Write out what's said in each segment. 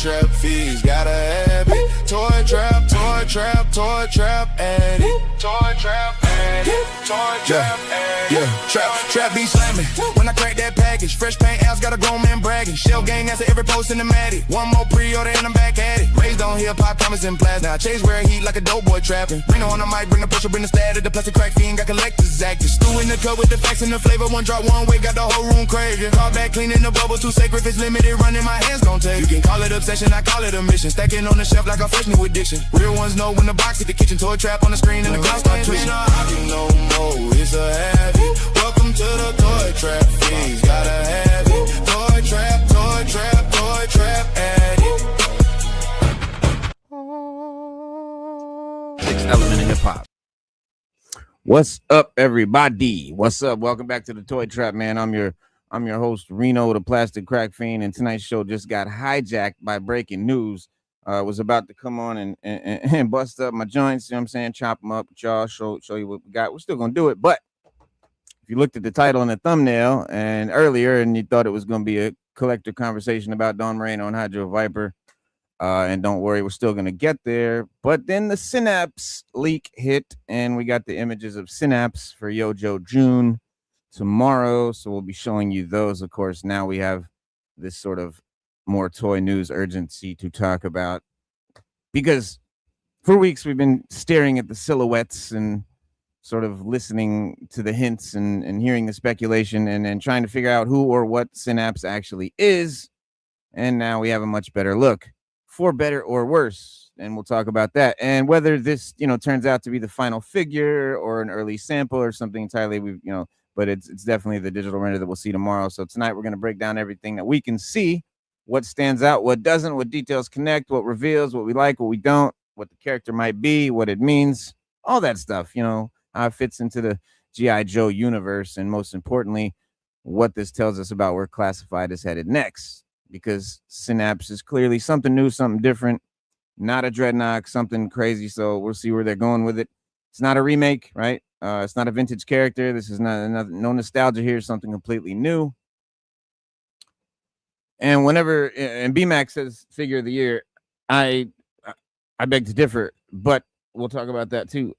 trap fiends, gotta have it. Toy trap, toy trap, toy trap addict. Toy trap addict, toy trap addict. Yeah, trap be slamming. When I crack that package, fresh paint ass got a grown man bragging. Shell gang answer every post in the Maddie. One more pre-order and I'm back at it. Raised on hip hop, promising plasma. I chase where heat like a dope boy trapping. Bring on the mic, bring the pressure, bring the static. The plastic crack fiend got collectors active. Stew in the cup with the facts and the flavor. One drop, one way, got the whole room craving. Call back, cleaning the bubble, too sacred. If it's limited, running my hands gon' take. You can call it obsession, I call it a mission. Stacking on the shelf like a fresh new addiction. Real ones know when the box hit the kitchen. Toy trap on the screen and the clock start twitching. No more, it's a habit. Welcome to the toy trap fiends, gotta have it. Toy trap, toy trap, toy trap addict. Sixth element in hip hop. What's up, everybody? What's up? Welcome back to the Toy Trap, man. I'm your host, Reno, the Plastic Crack Fiend, and tonight's show just got hijacked by breaking news. Was about to come on and bust up my joints, you know what I'm saying? Chop them up with y'all, show you what we got. We're still gonna do it, but if you looked at the title and the thumbnail and earlier and you thought it was gonna be a collector conversation about Dawn Moreno and Hydro-Viper, and don't worry, we're still gonna get there. But then the Synapse leak hit, and we got the images of Synapse for YoJoe June tomorrow, so we'll be showing you those. Of course, now we have this sort of more toy news urgency to talk about, because for weeks we've been staring at the silhouettes and sort of listening to the hints and hearing the speculation and trying to figure out who or what Synapse actually is. And now we have a much better look, for better or worse, and we'll talk about that and whether this turns out to be the final figure or an early sample or something entirely but it's definitely the digital render that we'll see tomorrow. So tonight we're going to break down everything that we can see, what stands out, what doesn't, what details connect, what reveals, what we like, what we don't, what the character might be, what it means, all that stuff, how it fits into the G.I. Joe universe, and most importantly, what this tells us about where Classified is headed next, because Synapse is clearly something new, something different, not a Dreadnought, something crazy, so we'll see where they're going with it. It's not a remake, right? It's not a vintage character. This is no nostalgia here, something completely new. And whenever BMAX says figure of the year, I beg to differ, but we'll talk about that too.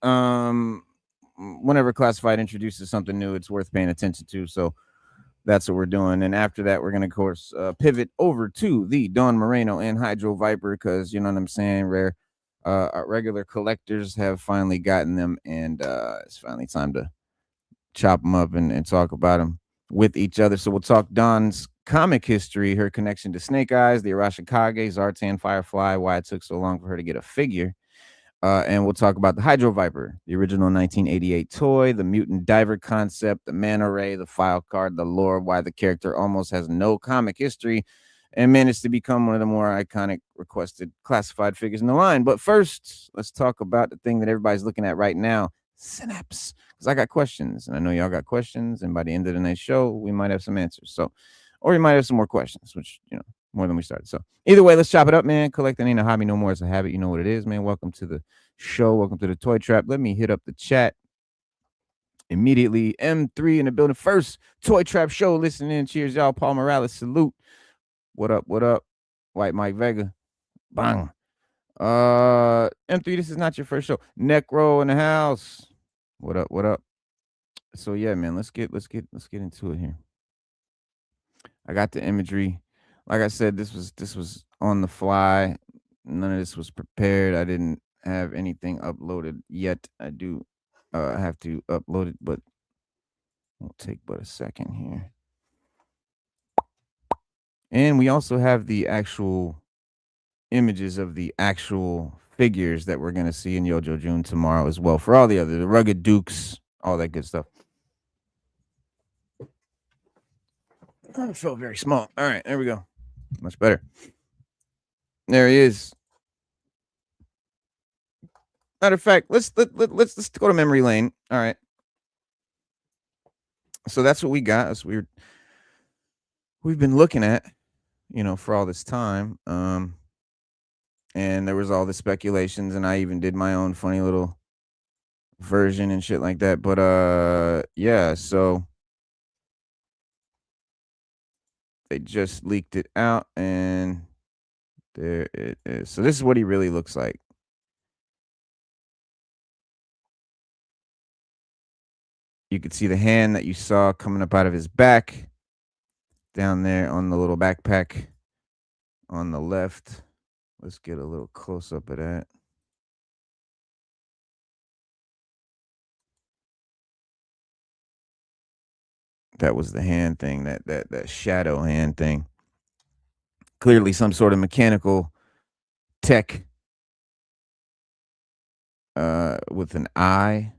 Whenever Classified introduces something new, it's worth paying attention to. So that's what we're doing. And after that, we're going to, of course, pivot over to the Dawn Moreno and Hydro-Viper, because, you know what I'm saying, regular collectors have finally gotten them, and it's finally time to chop them up and talk about them with each other. So we'll talk Dawn's comic history, her connection to Snake Eyes, the Arashikage, Zartan, Firefly, why it took so long for her to get a figure. And we'll talk about the Hydro-Viper, the original 1988 toy, the mutant diver concept, the manta ray, the file card, the lore, why the character almost has no comic history and managed to become one of the more iconic requested Classified figures in the line. But first, let's talk about the thing that everybody's looking at right now, Synapse, because I got questions, and I know y'all got questions, and by the end of the night's show, we might have some answers. So, or we might have some more questions, which, more than we started. So either way, let's chop it up, man. Collecting ain't a hobby no more. It's a habit. You know what it is, man. Welcome to the show. Welcome to the Toy Trap. Let me hit up the chat immediately. M3 in the building. First Toy Trap show. Listen in. Cheers, y'all. Paul Morales. Salute. What up? What up? White Mike Vega. Bang. M3, this is not your first show. Necro in the house. What up? What up? So yeah, man, let's get into it here. I got the imagery. Like I said, this was on the fly. None of this was prepared. I didn't have anything uploaded yet. I do have to upload it, but it'll take but a second here. And we also have the actual images of the actual figures that we're going to see in YoJoe June tomorrow as well, for all the Rugged Dukes, all that good stuff. I felt very small. All right, there we go. Much better. There he is. Matter of fact, let's go to memory lane. All right. So that's what we got. That's we've been looking at, for all this time. And there was all the speculations, and I even did my own funny little version and shit like that. But yeah, so they just leaked it out, and There it is. So this is what he really looks like. You could see the hand that you saw coming up out of his back down there on the little backpack on the left. Let's get a little close up of that. That was the hand thing, that shadow hand thing. Clearly some sort of mechanical tech with an eye.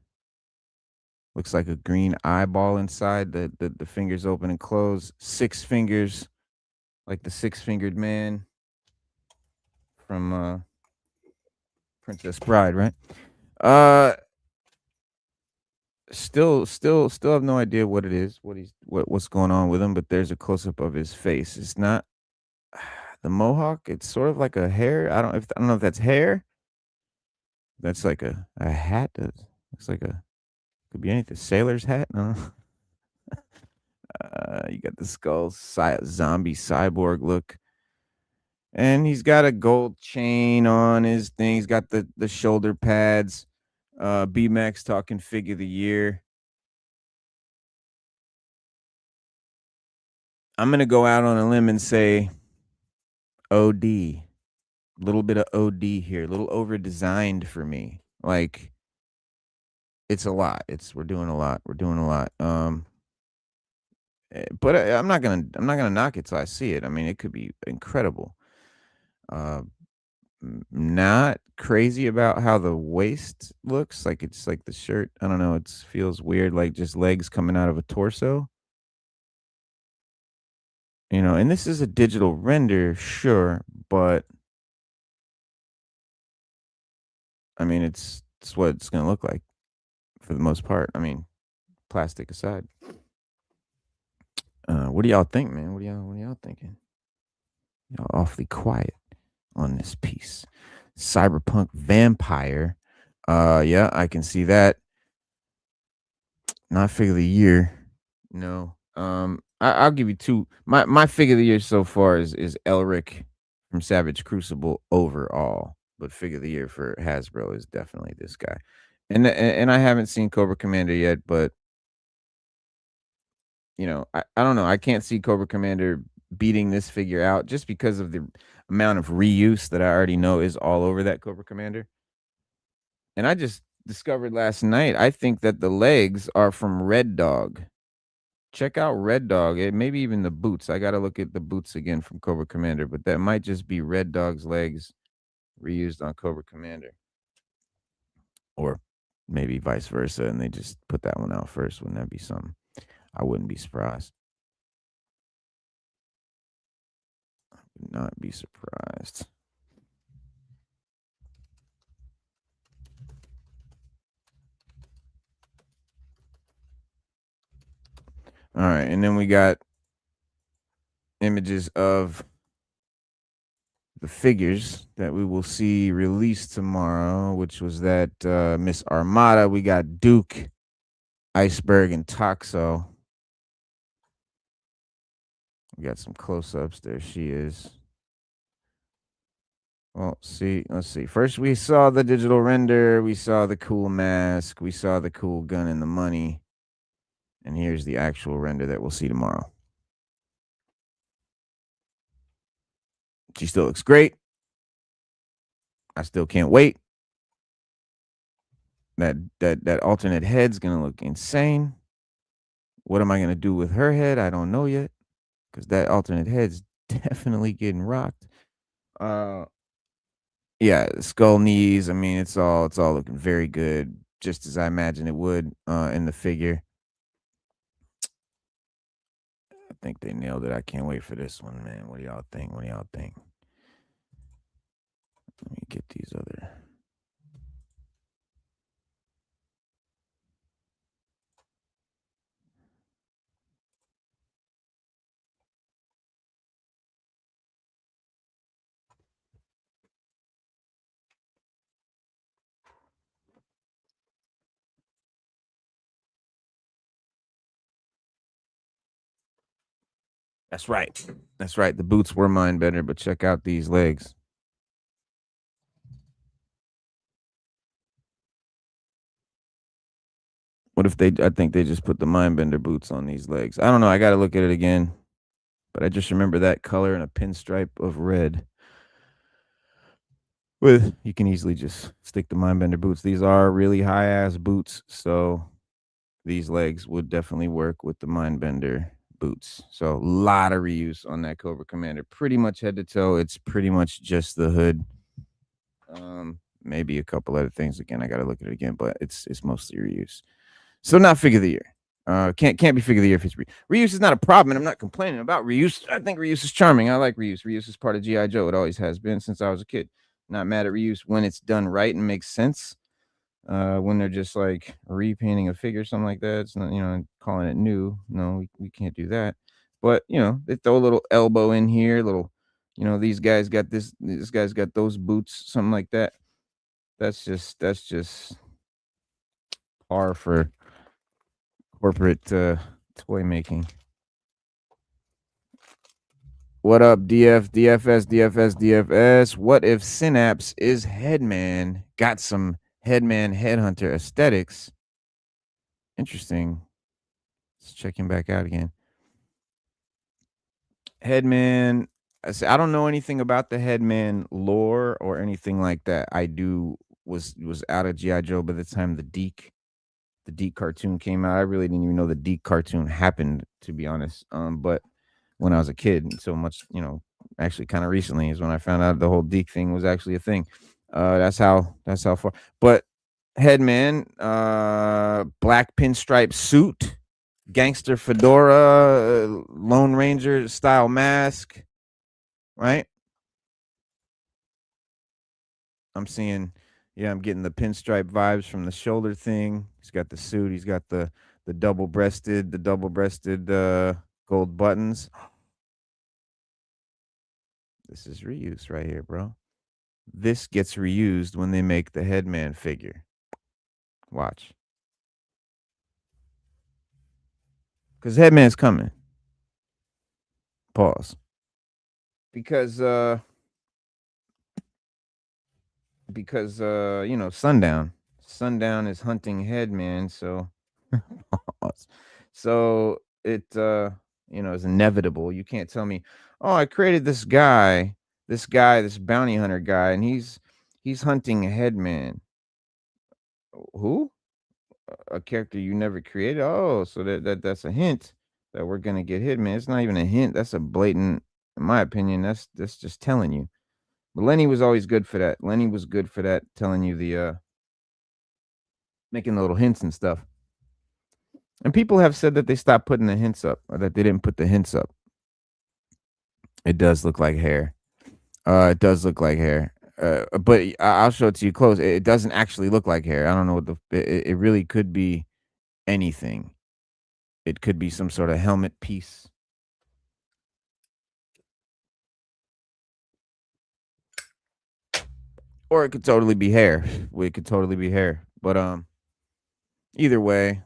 Looks like a green eyeball inside. The fingers open and close. 6 fingers, like the 6-fingered man from Princess Bride, right? Still have no idea what it is, what's going on with him, but there's a close up of his face. It's not the mohawk, it's sort of like a hair. I don't know if that's hair. That's like a hat. That looks like a could be anything. Sailor's hat. No. You got the skull zombie cyborg look. And he's got a gold chain on his thing. He's got the shoulder pads. B-Max talking figure of the year. I'm gonna go out on a limb and say OD. A little bit of OD here. A little over designed for me. Like it's a lot. We're doing a lot. We're doing a lot. But I'm not gonna knock it till I see it. I mean, it could be incredible. Not crazy about how the waist looks. Like it's like the shirt. I don't know. It feels weird, like just legs coming out of a torso. And this is a digital render, sure, but I mean, it's what it's gonna look like for the most part. I mean, plastic aside. What do y'all think, man? What are y'all thinking? Y'all awfully quiet on this piece. Cyberpunk vampire. Yeah, I can see that. Not figure of the year. No. I'll give you two. My figure of the year so far is Elric from Savage Crucible overall, but figure of the year for Hasbro is definitely this guy. And I haven't seen Cobra Commander yet, but I don't know. I can't see Cobra Commander beating this figure out just because of the amount of reuse that I already know is all over that Cobra Commander. And I just discovered last night, I think that the legs are from Red Dog. Check out Red Dog. Maybe even the boots. I got to look at the boots again from Cobra Commander, but that might just be Red Dog's legs reused on Cobra Commander. Or maybe vice versa, and they just put that one out first. Wouldn't that be something? I wouldn't be surprised. I would not be surprised. All right, and then we got images of the figures that we will see released tomorrow, which was that Miss Armada. We got Duke, Iceberg, and Toxo. We got some close-ups. There she is. Well, let's see. First, we saw the digital render. We saw the cool mask. We saw the cool gun and the money. And here's the actual render that we'll see tomorrow. She still looks great. I still can't wait. That alternate head's gonna look insane. What am I gonna do with her head? I don't know yet, because that alternate head's definitely getting rocked. Yeah, skull knees. I mean, it's all looking very good, just as I imagine it would in the figure. I think they nailed it. I can't wait for this one, man. What do y'all think? Let me get these other. That's right. The boots were mine better, but check out these legs. What if I think they just put the Mindbender boots on these legs. I don't know. I got to look at it again. But I just remember that color and a pinstripe of red. You can easily just stick the Mindbender boots. These are really high ass boots, so these legs would definitely work with the Mindbender boots. So a lot of reuse on that Cobra Commander, pretty much head to toe. It's pretty much just the hood. Maybe a couple other things. Again, I got to look at it again, but it's mostly reuse. So not figure of the year. Can't be figure of the year if it's reuse is not a problem, and I'm not complaining about reuse. I think reuse is charming. I like reuse. Reuse is part of GI Joe. It always has been since I was a kid. Not mad at reuse when it's done right and makes sense. When they're just like repainting a figure, something like that, it's not, calling it new. No, we can't do that. But they throw a little elbow in here, little, these guys got this guy's got those boots, something like that. That's just par for corporate toy making. What up, DF, DFS, DFS, DFS? What if Synapse is Headman? Got some Headman Headhunter aesthetics. Interesting. Let's check him back out again. Headman. I don't know anything about the Headman lore or anything like that. I was out of GI Joe by the time the Deke cartoon came out. I really didn't even know the Deke cartoon happened, to be honest. But when I was a kid, so much, actually kind of recently is when I found out the whole Deke thing was actually a thing. That's how far. But Headman, black pinstripe suit, gangster fedora, Lone Ranger style mask, right? I'm seeing, I'm getting the pinstripe vibes from the shoulder thing. He's got the suit. He's got the double breasted gold buttons. This is reuse right here, bro. This gets reused when they make the Headman figure. Watch. Because Headman's coming. Pause. Because Sundown is hunting Headman, so so it is inevitable. You can't tell me, oh, I created this bounty hunter guy, and he's hunting Headman. Who? A character you never created? Oh, so that's a hint that we're gonna get Headman. It's not even a hint. That's a blatant, in my opinion, that's just telling you. But Lenny was always good for that. Lenny was good for that, telling you the making the little hints and stuff. And people have said that they stopped putting the hints up, or that they didn't put the hints up. It does look like hair. It does look like hair. But I'll show it to you close. It doesn't actually look like hair. I don't know what it really could be anything. It could be some sort of helmet piece. Or it could totally be hair. It could totally be hair. But either way,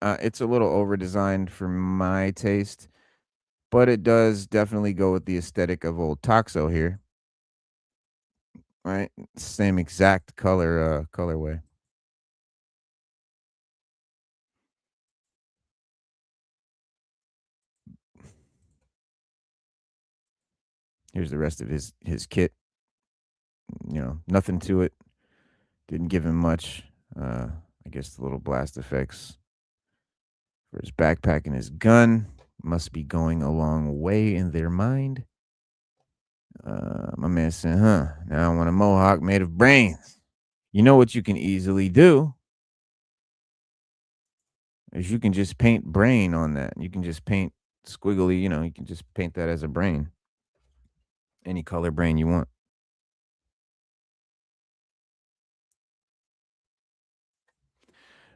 it's a little over designed for my taste, but it does definitely go with the aesthetic of old Toxo here. Right? Same exact colorway. Here's the rest of his kit. Nothing to it. Didn't give him much. I guess the little blast effects for his backpack and his gun must be going a long way in their mind. My man said, now I want a mohawk made of brains. You know what you can easily do is you can just paint brain on that. You can just paint squiggly, you can just paint that as a brain. Any color brain you want.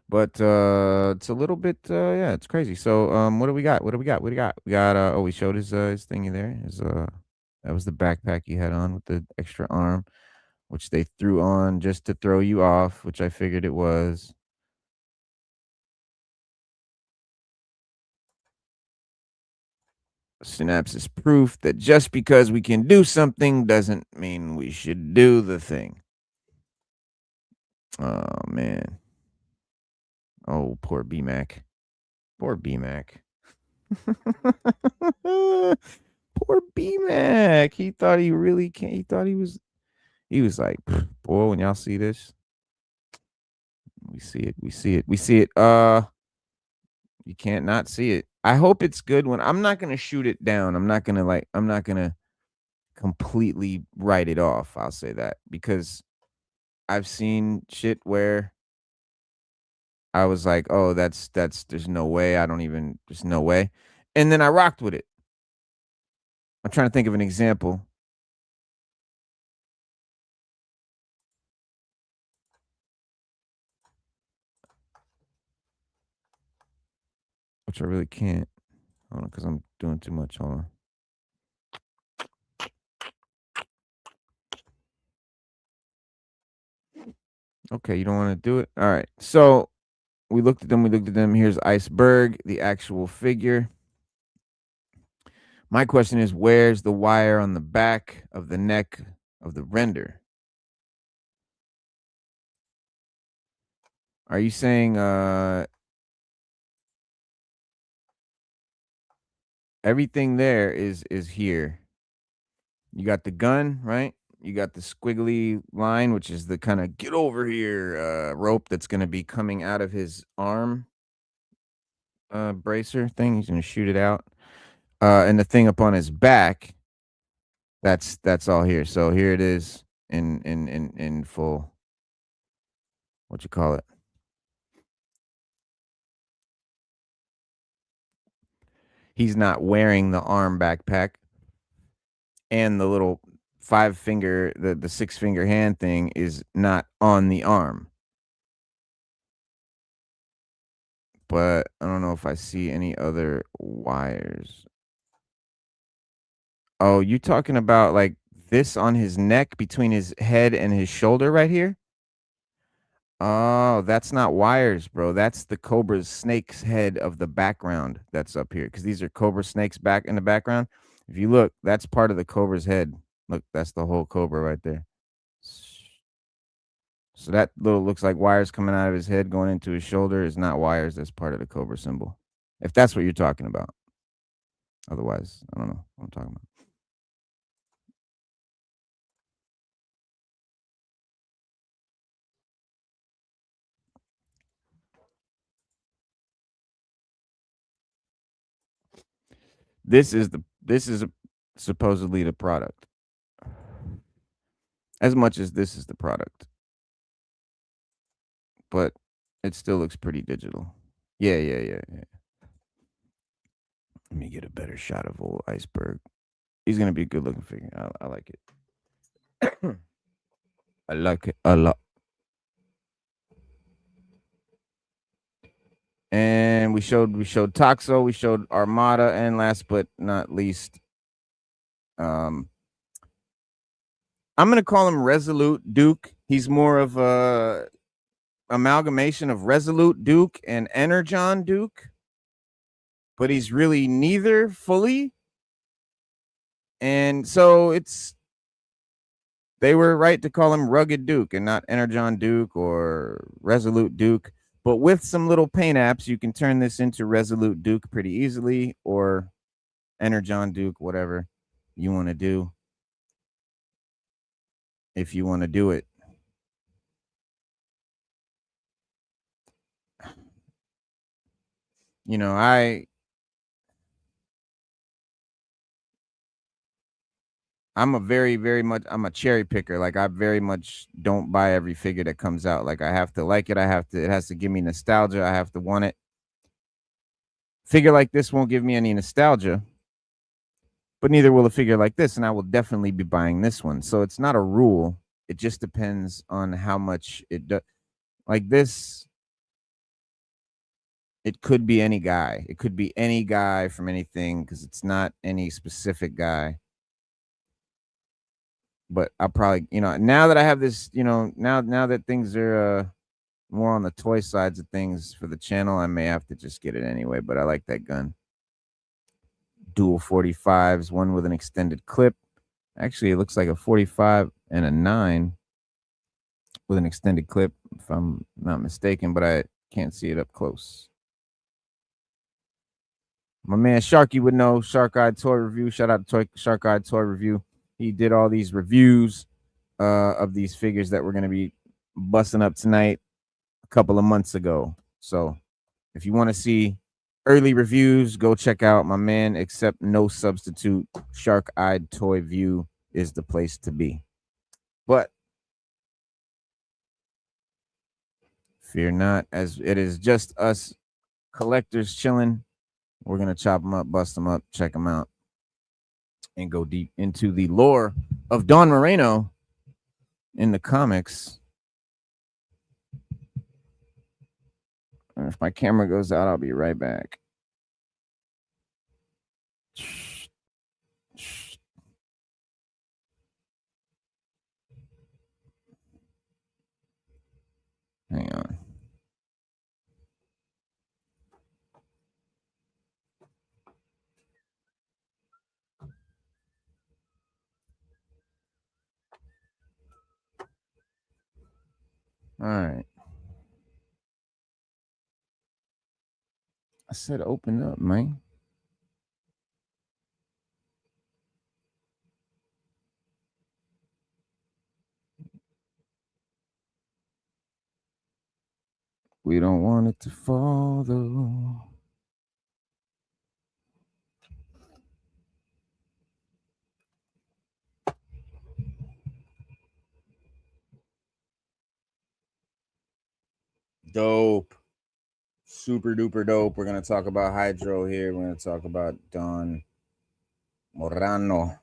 But it's a little bit it's crazy. So what do we got? We got we showed his thingy there. That was the backpack he had on with the extra arm, which they threw on just to throw you off, which I figured it was. Synapse is proof that just because we can do something doesn't mean we should do the thing. Oh man. Oh, poor B-Mac. Poor B-Mac. Poor B-Mac. He thought he really can't. He thought he was like, boy, when y'all see this, we see it. We see it. We see it. You can't not see it. I hope it's good when I'm not gonna shoot it down. I'm not gonna completely write it off. I'll say that because I've seen shit where I was like, oh, that's there's no way. There's no way. And then I rocked with it. I'm trying to think of an example. Which I really can't. Hold on, because I'm doing too much. Hold on. Okay, you don't want to do it? All right. So we looked at them. Here's Iceberg, the actual figure. My question is, where's the wire on the back of the neck of the render? Are you saying everything there is here? You got the gun, right? You got the squiggly line, which is the kind of get over here rope that's going to be coming out of his arm bracer thing. He's going to shoot it out. And the thing up on his back, that's all here. So here it is in full, what you call it? He's not wearing the arm backpack, and the little 5-finger, the 6-finger hand thing is not on the arm. But I don't know if I see any other wires. Oh, you talking about like this on his neck between his head and his shoulder right here? Oh, that's not wires, bro. That's the Cobra's snake's head of the background that's up here. Because these are Cobra snakes back in the background. If you look, that's part of the Cobra's head. Look, that's the whole Cobra right there. So that little looks like wires coming out of his head going into his shoulder is not wires. That's part of the Cobra symbol. If that's what you're talking about. Otherwise, I don't know what I'm talking about. This is supposedly the product. As much as this is the product. But it still looks pretty digital. Yeah. Let me get a better shot of old Iceberg. He's gonna be a good looking figure. I like it. I like it a lot. And we showed Toxo, we showed Armada, and last but not least, I'm gonna call him Resolute Duke. He's more of a amalgamation of Resolute Duke and Energon Duke, but he's really neither fully. And so they were right to call him Rugged Duke and not Energon Duke or Resolute Duke. But with some little paint apps, you can turn this into Resolute Duke pretty easily, or Energon Duke, whatever you want to do, if you want to do it. You know, I'm a very, very much, I'm a cherry picker. Like, I very much don't buy every figure that comes out. Like, I have to like it. It has to give me nostalgia. I have to want it. Figure like this won't give me any nostalgia, but neither will a figure like this. And I will definitely be buying this one. So it's not a rule. It just depends on how much it does. Like this, it could be any guy. It could be any guy from anything because it's not any specific guy. But I'll probably, now that I have this, now that things are more on the toy sides of things for the channel, I may have to just get it anyway. But I like that gun. Dual 45s, one with an extended clip. Actually, it looks like a 45 and a 9 with an extended clip, if I'm not mistaken. But Can't see it up close. My man Sharky would know. Shark Eye Toy Review. Shout out to Shark Eye Toy Review. He did all these reviews of these figures that we're going to be busting up tonight a couple of months ago. So if you want to see early reviews, go check out my man, Except No Substitute. Shark Eyed Toy View is the place to be. But fear not, as it is just us collectors chilling. We're going to chop them up, bust them up, check them out, and go deep into the lore of Dawn Moreno in the comics. And if my camera goes out, I'll be right back. Hang on. All right. I said open up, man. We don't want it to fall, though. Dope. Super duper dope. We're going to talk about Hydro here. We're going to talk about Dawn Moreno.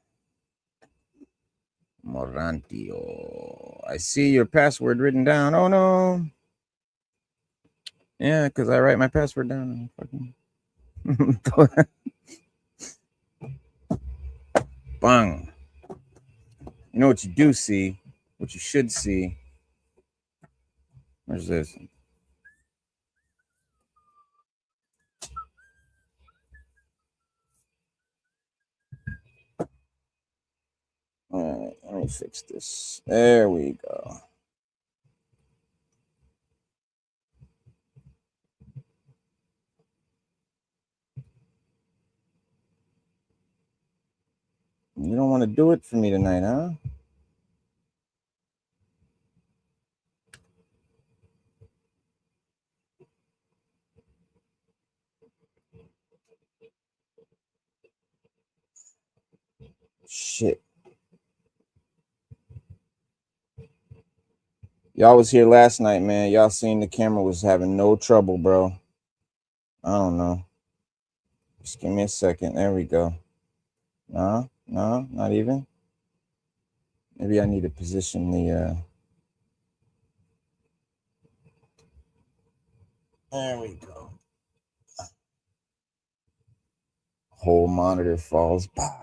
Morantio. I see your password written down. Oh, no. Yeah, because I write my password down. Bang. You know what you do see? What you should see? Where's this? All right, let me fix this. There we go. You don't want to do it for me tonight, huh? Shit. Y'all was here last night, man. Y'all seen the camera was having no trouble, bro. I don't know. Just give me a second. There we go. No, not even. Maybe I need to position the there we go. Whole monitor falls. Bah.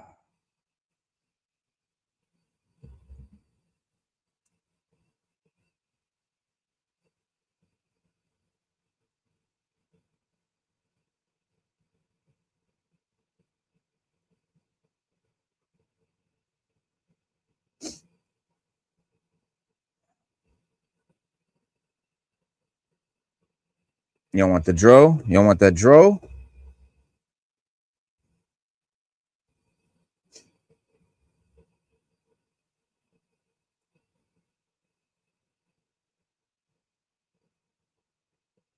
You don't want the dro? You don't want that dro?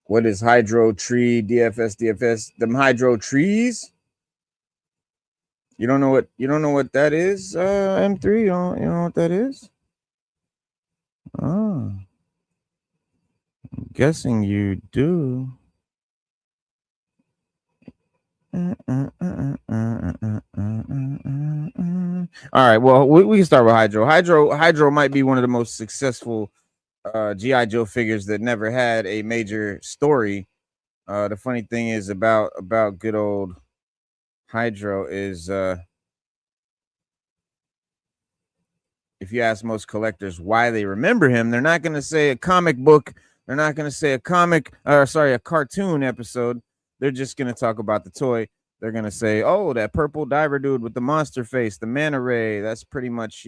What is hydro tree, DFS? Them hydro trees? You don't know what that is, M3? You know what that is? Oh. I'm guessing you do. All right, well, we can start with Hydro. Hydro might be one of the most successful G.I. Joe figures that never had a major story. The funny thing is about good old Hydro is if you ask most collectors why they remember him, they're not going to say a comic book. They're not going to say a cartoon episode. They're just going to talk about the toy. They're going to say, oh, that purple diver dude with the monster face, the manta ray. That's pretty much,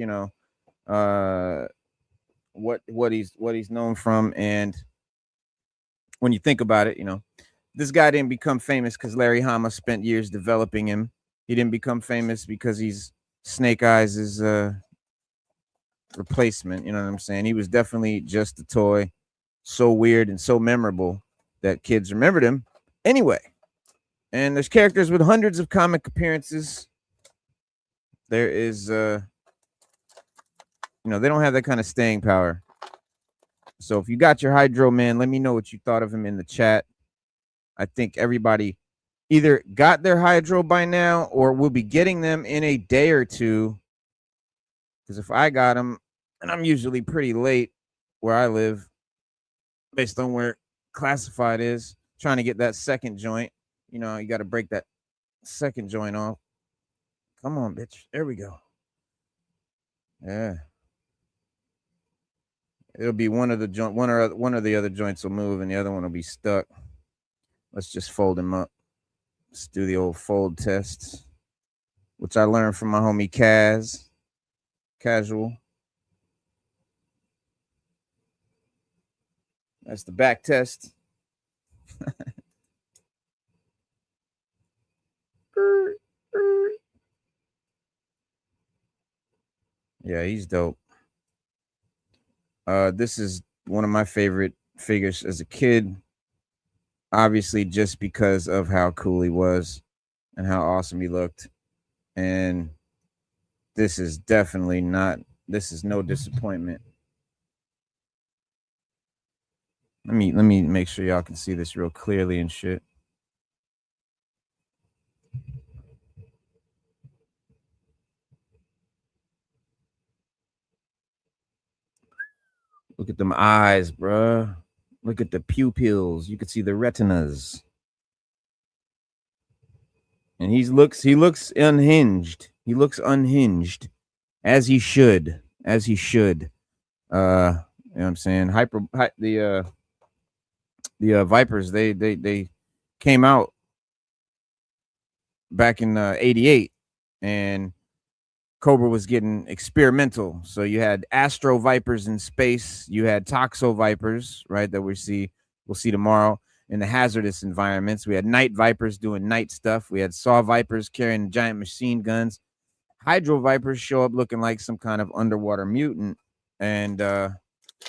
what he's known from. And when you think about it, this guy didn't become famous because Larry Hama spent years developing him. He didn't become famous because he's Snake Eyes' replacement. You know what I'm saying? He was definitely just a toy, so weird and so memorable that kids remembered him anyway. And there's characters with hundreds of comic appearances. There is, they don't have that kind of staying power. So if you got your Hydro Man, let me know what you thought of him in the chat. I think everybody either got their Hydro by now or will be getting them in a day or two. Because if I got them, and I'm usually pretty late where I live, based on where Classified is, trying to get that second joint. You got to break that second joint off. Come on, bitch. There we go. Yeah. It'll be one of the other joints will move and the other one will be stuck. Let's just fold them up. Let's do the old fold tests, which I learned from my homie Casual. That's the back test. Yeah, he's dope. This is one of my favorite figures as a kid. Obviously, just because of how cool he was and how awesome he looked. And this is definitely this is no disappointment. Let me make sure y'all can see this real clearly and shit. Look at them eyes, bruh. Look at the pupils. You can see the retinas. And he looks unhinged. He looks unhinged, as he should. You know what I'm saying? The Vipers, they came out back in 88, and Cobra was getting experimental. So you had Astro Vipers in space, you had Toxo Vipers, right, that we'll see tomorrow in the hazardous environments. We had Night Vipers doing night stuff. We had Saw Vipers carrying giant machine guns. Hydro Vipers show up looking like some kind of underwater mutant. And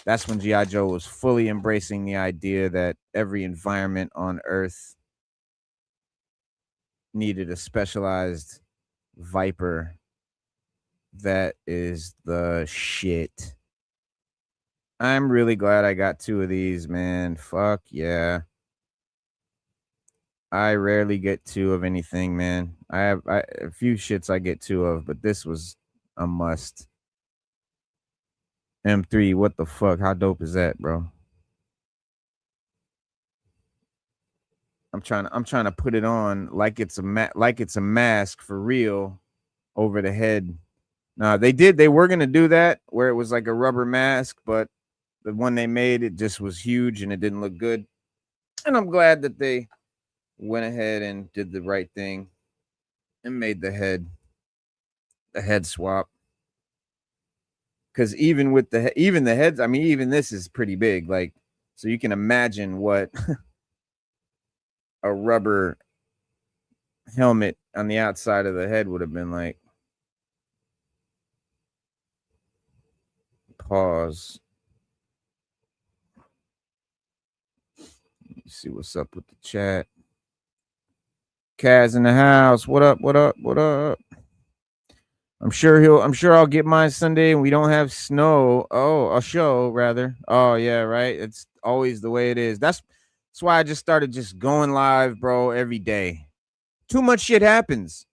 that's when G.I. Joe was fully embracing the idea that every environment on Earth needed a specialized Viper that is the shit. I'm really glad I got 2 of these, man. Fuck yeah. I rarely get 2 of anything, man. I have a few shits I get 2 of, but this was a must. M3, what the fuck? How dope is that, bro? I'm trying to put it on like it's a mask for real over the head. Now they were gonna do that where it was like a rubber mask, but the one they made, it just was huge and it didn't look good. And I'm glad that they went ahead and did the right thing and made the head swap. Because even with the heads, I mean, even this is pretty big. Like, so you can imagine what a rubber helmet on the outside of the head would have been like. Pause. Let's see what's up with the chat. Kaz in the house. What up? What up? What up? I'm sure I'll get mine Sunday and we don't have snow. Oh, a show rather. Oh yeah, right. It's always the way it is. That's why I just started just going live, bro, every day. Too much shit happens.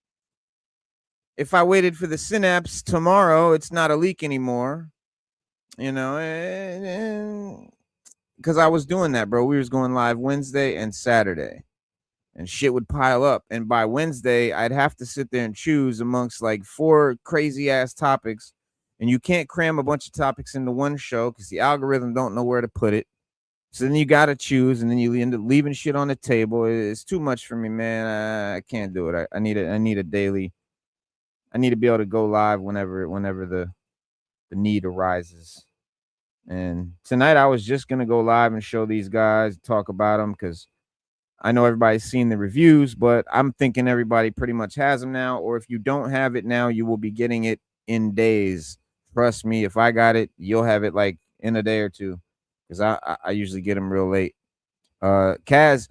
If I waited for the Synapse tomorrow, it's not a leak anymore. You know, because I was doing that, bro. We was going live Wednesday and Saturday. And shit would pile up. And by Wednesday, I'd have to sit there and choose amongst like 4 crazy ass topics. And you can't cram a bunch of topics into one show because the algorithm don't know where to put it. So then you got to choose, and then you end up leaving shit on the table. It's too much for me, man. I can't do it. I need a daily. I need to be able to go live whenever the need arises. And tonight I was just gonna go live and show these guys, talk about them, because I know everybody's seen the reviews, but I'm thinking everybody pretty much has them now. Or if you don't have it now, you will be getting it in days. Trust me, if I got it, you'll have it like in a day or two, because I usually get them real late. Kaz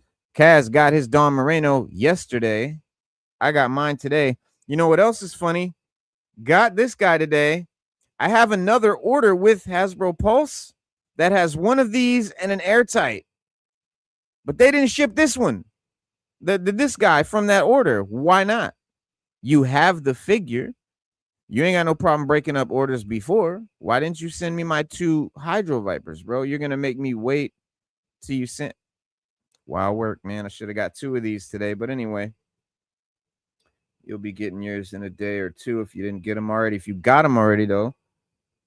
got his Dawn Moreno yesterday. I got mine today. You know what else is funny? Got this guy today. I have another order with Hasbro Pulse that has one of these and an airtight, but they didn't ship this one. This guy from that order. Why not? You have the figure. You ain't got no problem breaking up orders before. Why didn't you send me my 2 Hydro-Vipers, bro? You're gonna make me wait till you sent. Wild work, man. I should have got 2 of these today, but anyway. You'll be getting yours in a day or two if you didn't get them already. If you got them already, though,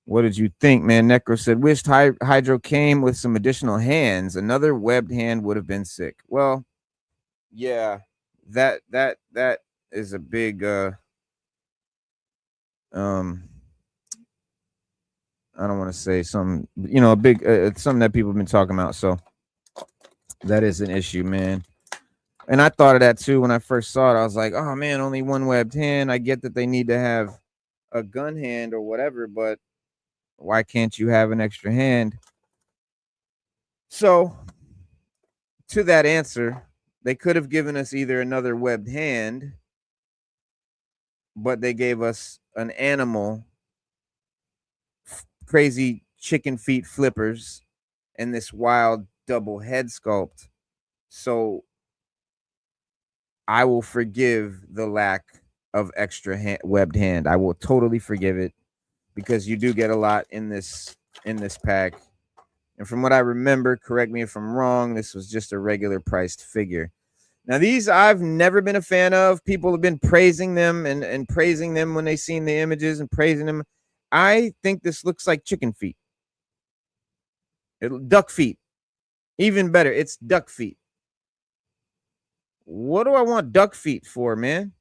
what did you think, man? Necro said, wished Hydro came with some additional hands. Another webbed hand would have been sick. Well, yeah, that is a big I don't want to say something, a big it's something that people have been talking about. So that is an issue, man. And I thought of that too when I first saw it. I was like, oh man, only one webbed hand. I get that they need to have a gun hand or whatever, but why can't you have an extra hand? So to that answer, they could have given us either another webbed hand, but they gave us an animal, crazy chicken feet flippers, and this wild double head sculpt. So I will forgive the lack of extra webbed hand. I will totally forgive it, because you do get a lot in this pack. And from what I remember, correct me if I'm wrong, this was just a regular priced figure. Now, these I've never been a fan of. People have been praising them and praising them when they seen the images and praising them. I think this looks like chicken feet. Duck feet. Even better, it's duck feet. What do I want duck feet for, man?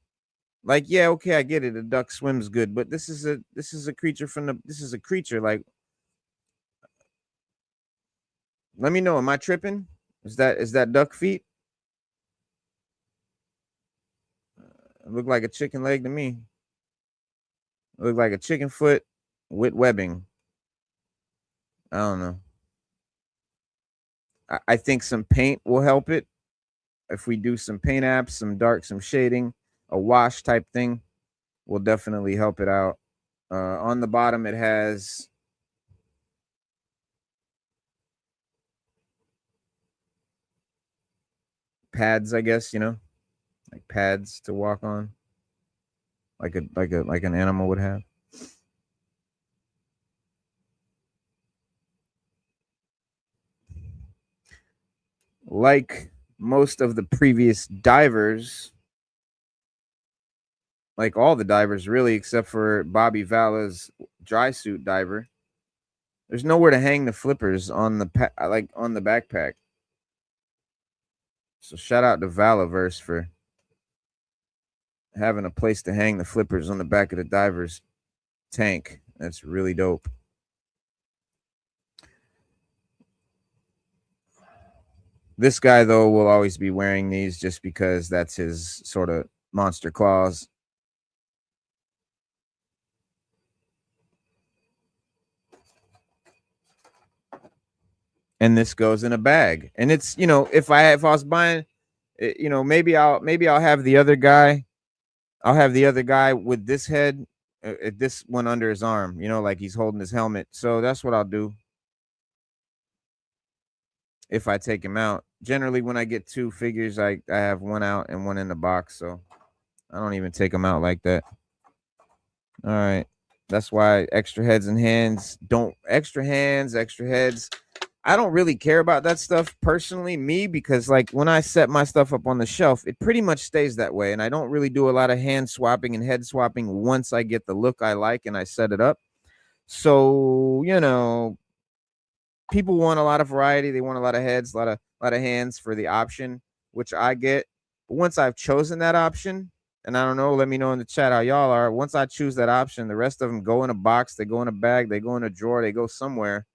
Like, yeah, okay, I get it. A duck swims good, but this is a creature like, let me know. Am I tripping? Is that duck feet? It looked like a chicken leg to me. It looked like a chicken foot with webbing. I don't know. I think some paint will help it. If we do some paint apps, some dark, some shading, a wash type thing will definitely help it out. On the bottom, it has pads, I guess, like pads to walk on, like an animal would have. Like most of the previous divers, like all the divers really, except for Bobby Vala's dry suit diver, there's nowhere to hang the flippers on the on the backpack. So shout out to Valaverse for having a place to hang the flippers on the back of the diver's tank. That's really dope. This guy, though, will always be wearing these just because that's his sort of monster claws. And this goes in a bag. And it's, if I was buying, maybe I'll have the other guy. I'll have the other guy with this head, this one under his arm, like he's holding his helmet. So that's what I'll do if I take him out. Generally, when I get 2 figures, I have one out and one in the box. So I don't even take them out like that. All right. That's why extra heads and hands extra heads. I don't really care about that stuff personally, because like when I set my stuff up on the shelf, it pretty much stays that way. And I don't really do a lot of hand swapping and head swapping once I get the look I like and I set it up. So, people want a lot of variety. They want a lot of heads, a lot of hands for the option, which I get. But once I've chosen that option, and I don't know, let me know in the chat how y'all are. Once I choose that option, the rest of them go in a box, they go in a bag, they go in a drawer, they go somewhere.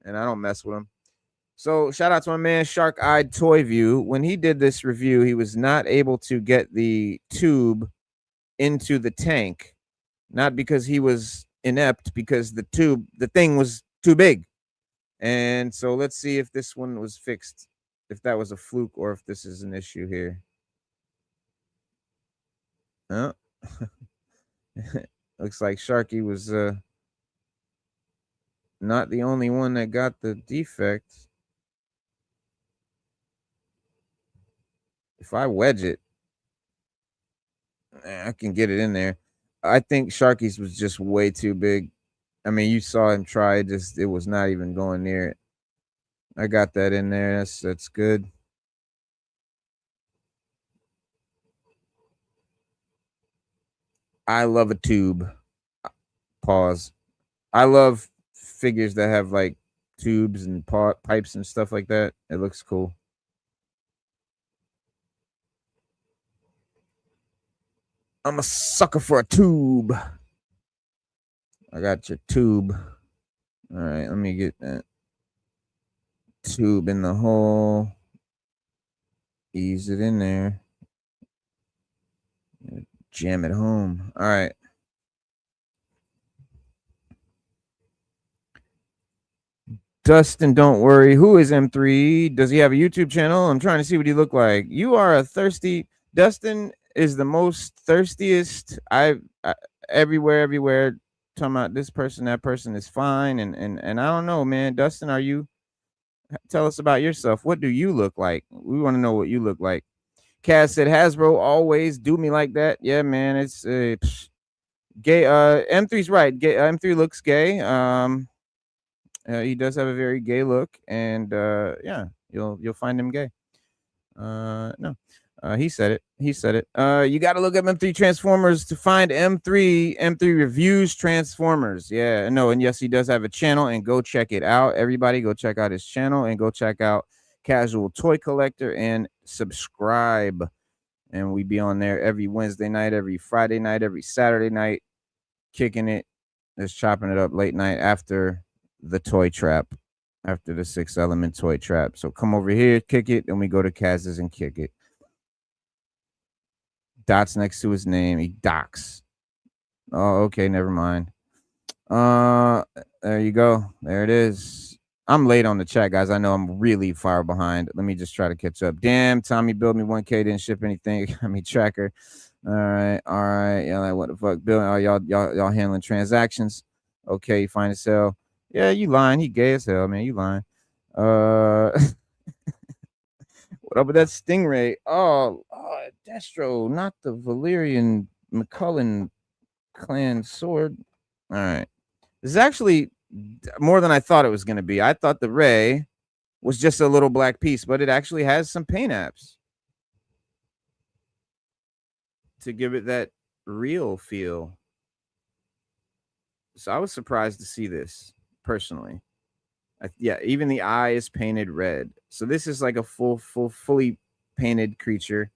and I don't mess with them. So shout out to my man Shark Eyed Toy View. When he did this review, he was not able to get the tube into the tank, not because he was inept, because the thing was too big. And so let's see if this one was fixed, if that was a fluke or if this is an issue here. Oh. Looks like Sharky was not the only one that got the defect. If I wedge it, I can get it in there. I think Sharky's was just way too big. I mean, you saw him try, it was not even going near it. I got that in there. That's good. I love a tube. Pause. I love figures that have like tubes and pipes and stuff like that. It looks cool. I'm a sucker for a tube. I got your tube. All right, let me get that tube in the hole. Ease it in there. Jam it home. All right. Dustin, don't worry. Who is M3? Does he have a YouTube channel? I'm trying to see what he look like. You are a thirsty. Dustin is the most thirstiest I've everywhere. Talking about this person, that person is fine, and I don't know, man. Dustin, are you? Tell us about yourself. What do you look like? We want to know what you look like. Kaz said Hasbro always do me like that. Yeah, man. It's gay. M3's right. Gay. M3 looks gay. He does have a very gay look, and yeah, you'll find him gay. No. He said it. You got to look up M3 Transformers to find M3 reviews Transformers. Yeah, no, and yes, he does have a channel, and go check it out. Everybody, go check out his channel and go check out Casual Toy Collector and subscribe. And we be on there every Wednesday night, every Friday night, every Saturday night, kicking it, just chopping it up late night after the toy trap, after the 6 element toy trap. So come over here, kick it, and we go to Kaz's and kick it. Dots next to his name. He docs. Oh, okay, never mind. There you go. There it is. I'm late on the chat, guys. I know I'm really far behind. Let me just try to catch up. Damn, Tommy billed me 1K, didn't ship anything. Got me tracker. All right. Yeah, like, what the fuck, Bill? Oh, y'all handling transactions. Okay, fine as hell. Yeah, you lying. He gay as hell, man. You lying. What up with that Stingray? Oh, Destro, not the Valerian McCullen clan sword. All right. This is actually more than I thought it was going to be. I thought the Ray was just a little black piece, but it actually has some paint apps to give it that real feel. So I was surprised to see this personally. Yeah, even the eye is painted red. So this is like a fully painted creature.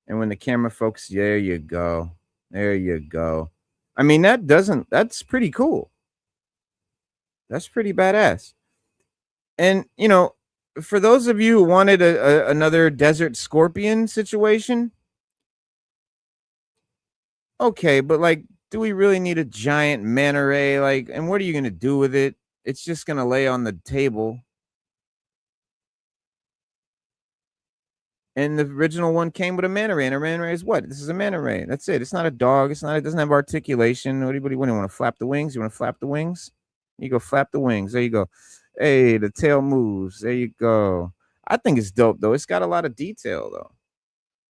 And when the camera focuses, there you go. There you go. I mean, that's pretty cool. That's pretty badass. And, you know, for those of you who wanted another Desert Scorpion situation, okay, but like, do we really need a giant manta ray? Like, and what are you going to do with it? It's just going to lay on the table. And the original one came with a manta ray. And a manta ray is what? This is a manta ray. That's it. It's not a dog. It doesn't have articulation. What do you want to flap the wings? You want to flap the wings? You go flap the wings. There you go. Hey, the tail moves. There you go. I think it's dope, though. It's got a lot of detail, though.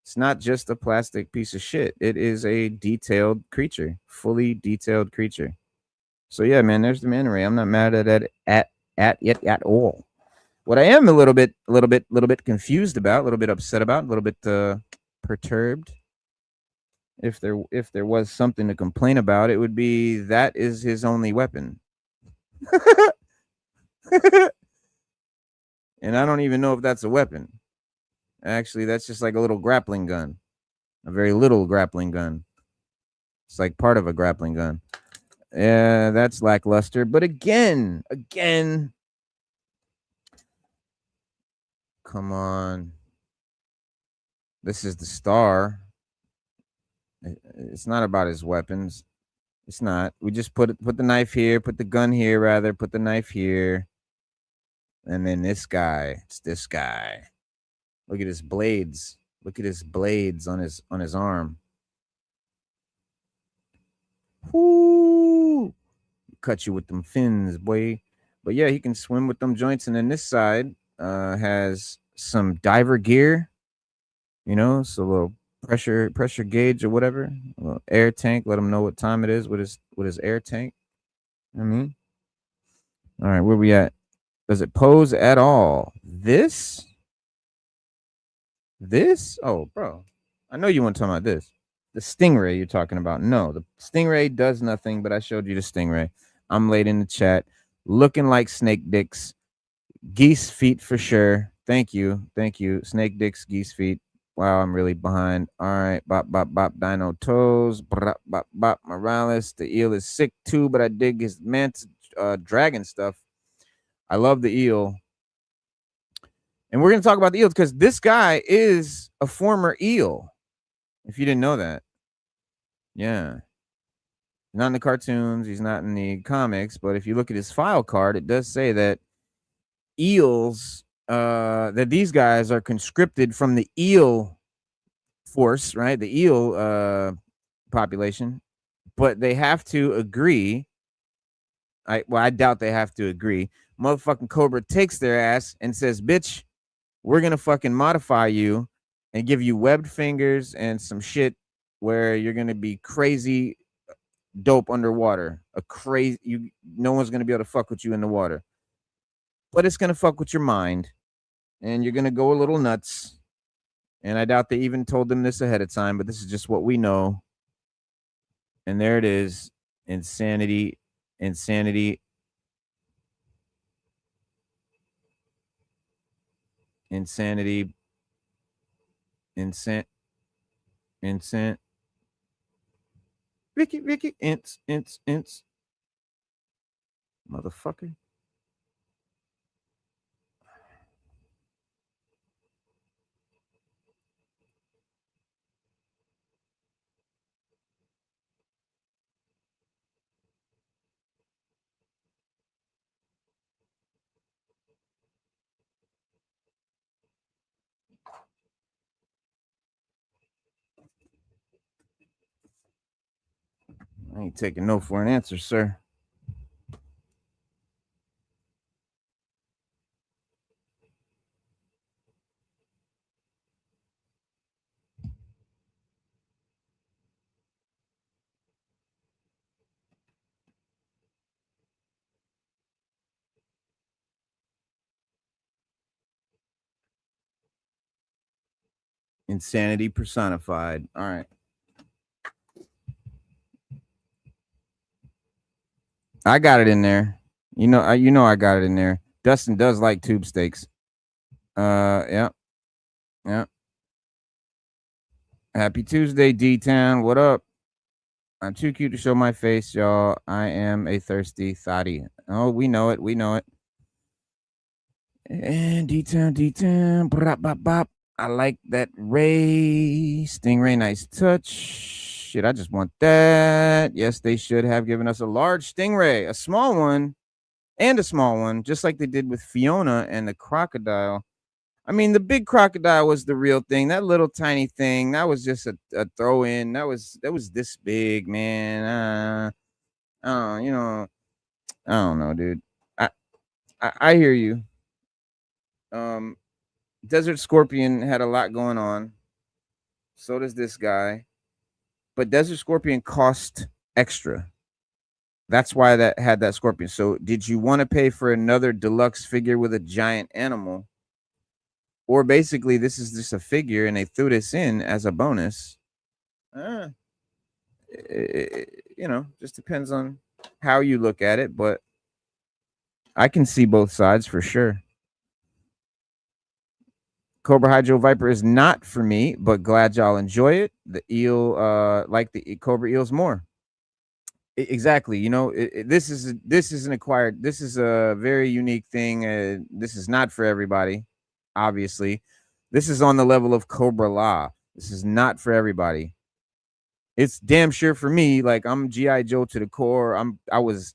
It's not just a plastic piece of shit. It is a detailed creature, fully detailed creature. So yeah, man, there's the manta ray. I'm not mad at it at all. What I am a little bit confused about, a little bit upset about, a little bit perturbed. If there was something to complain about, it would be that is his only weapon. And I don't even know if that's a weapon. Actually, that's just like a little grappling gun. A very little grappling gun. It's like part of a grappling gun. Yeah, that's lackluster. But again, come on. This is the star. It's not about his weapons. It's not. We just put the knife here, put the gun here, rather, put the knife here. And then this guy. It's this guy. Look at his blades. Look at his blades on his arm. Whoo! Cut you with them fins, boy. But yeah, he can swim with them joints. And then this side has some diver gear. You know, so a little pressure gauge or whatever, a little air tank. Let him know what time it is with his air tank. I mean, all right, where we at? Does it pose at all? This? Oh, bro, I know you want to talk about this. The Stingray you're talking about. No, the Stingray does nothing, but I showed you the Stingray. I'm late in the chat, looking like snake dicks, geese feet for sure. Thank you, snake dicks, geese feet. Wow, I'm really behind. All right, bop, bop, bop, dino toes, bop, bop, bop, Morales. The eel is sick too, but I dig his mantis dragon stuff. I love the eel. And we're going to talk about the eels because this guy is a former eel. If you didn't know that. Yeah. Not in the cartoons. He's not in the comics. But if you look at his file card, it does say that eels, that these guys are conscripted from the eel force, right? The eel population. But they have to agree. I doubt they have to agree. Motherfucking Cobra takes their ass and says, bitch, we're going to fucking modify you and give you webbed fingers and some shit where you're going to be crazy dope underwater. No one's going to be able to fuck with you in the water. But it's going to fuck with your mind and you're going to go a little nuts. And I doubt they even told them this ahead of time, but this is just what we know. And there it is. Insanity. Insanity. Ricky, ints. Motherfucker. I ain't taking no for an answer, sir. Insanity personified. All right. I got it in there. You know I got it in there. Dustin does like tube steaks. Yeah. Happy Tuesday, D-Town. What up? I'm too cute to show my face, y'all. I am a thirsty thotty. Oh, we know it. And D-Town. Bop, bop, bop. I like that Ray. Stingray, nice touch. Shit, I just want that. Yes, they should have given us a large Stingray, a small one, and a small one, just like they did with Fiona and the crocodile. I mean, the big crocodile was the real thing. That little tiny thing, that was just a throw in. That was this big, man. I don't know, dude. I hear you. Desert Scorpion had a lot going on. So does this guy. But Desert Scorpion cost extra. That's why that had that scorpion. So did you want to pay for another deluxe figure with a giant animal? Or basically this is just a figure and they threw this in as a bonus? Just depends on how you look at it, but I can see both sides for sure. Cobra Hydro-Viper is not for me, but glad y'all enjoy it. The eel, like the Cobra eels more. Exactly. You know, this is an acquired. This is a very unique thing. This is not for everybody. Obviously, this is on the level of Cobra Law. This is not for everybody. It's damn sure for me. Like, I'm GI Joe to the core. I was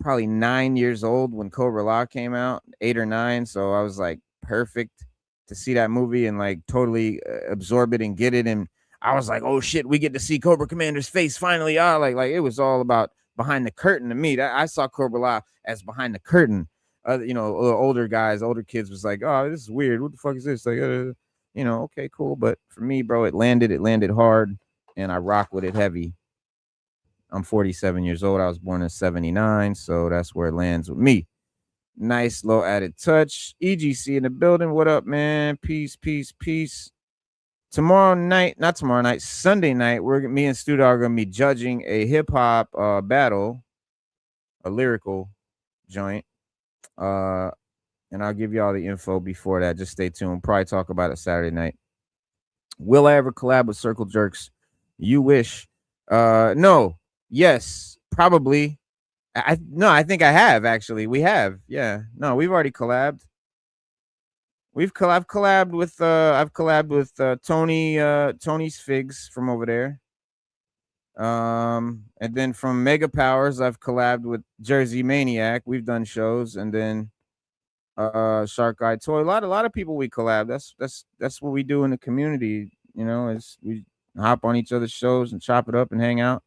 probably 9 years old when Cobra Law came out, 8 or 9. So I was like perfect to see that movie and like totally absorb it and get it. And I was like, oh shit, we get to see Cobra Commander's face finally. Like it was all about behind the curtain to me. I saw Cobra Law as behind the curtain. Older guys, older kids was like, oh, this is weird. What the fuck is this? Like, okay, cool. But for me, bro, it landed hard, and I rock with it heavy. I'm 47 years old. I was born in 79, so that's where it lands with me. Nice low added touch. EGC in the building. What up, man? Peace, peace, peace. Not tomorrow night, Sunday night, me and Stu are gonna be judging a hip hop battle, a lyrical joint. And I'll give you all the info before that. Just stay tuned. Probably talk about it Saturday night. Will I ever collab with Circle Jerks? You wish. No. Yes, probably. I think I have actually. We have. Yeah. No, we've already collabed. I've collabed with Tony's Figs from over there. And then from Mega Powers, I've collabed with Jersey Maniac. We've done shows, and then Shark Eye Toy. A lot of people we collab. That's what we do in the community, is we hop on each other's shows and chop it up and hang out.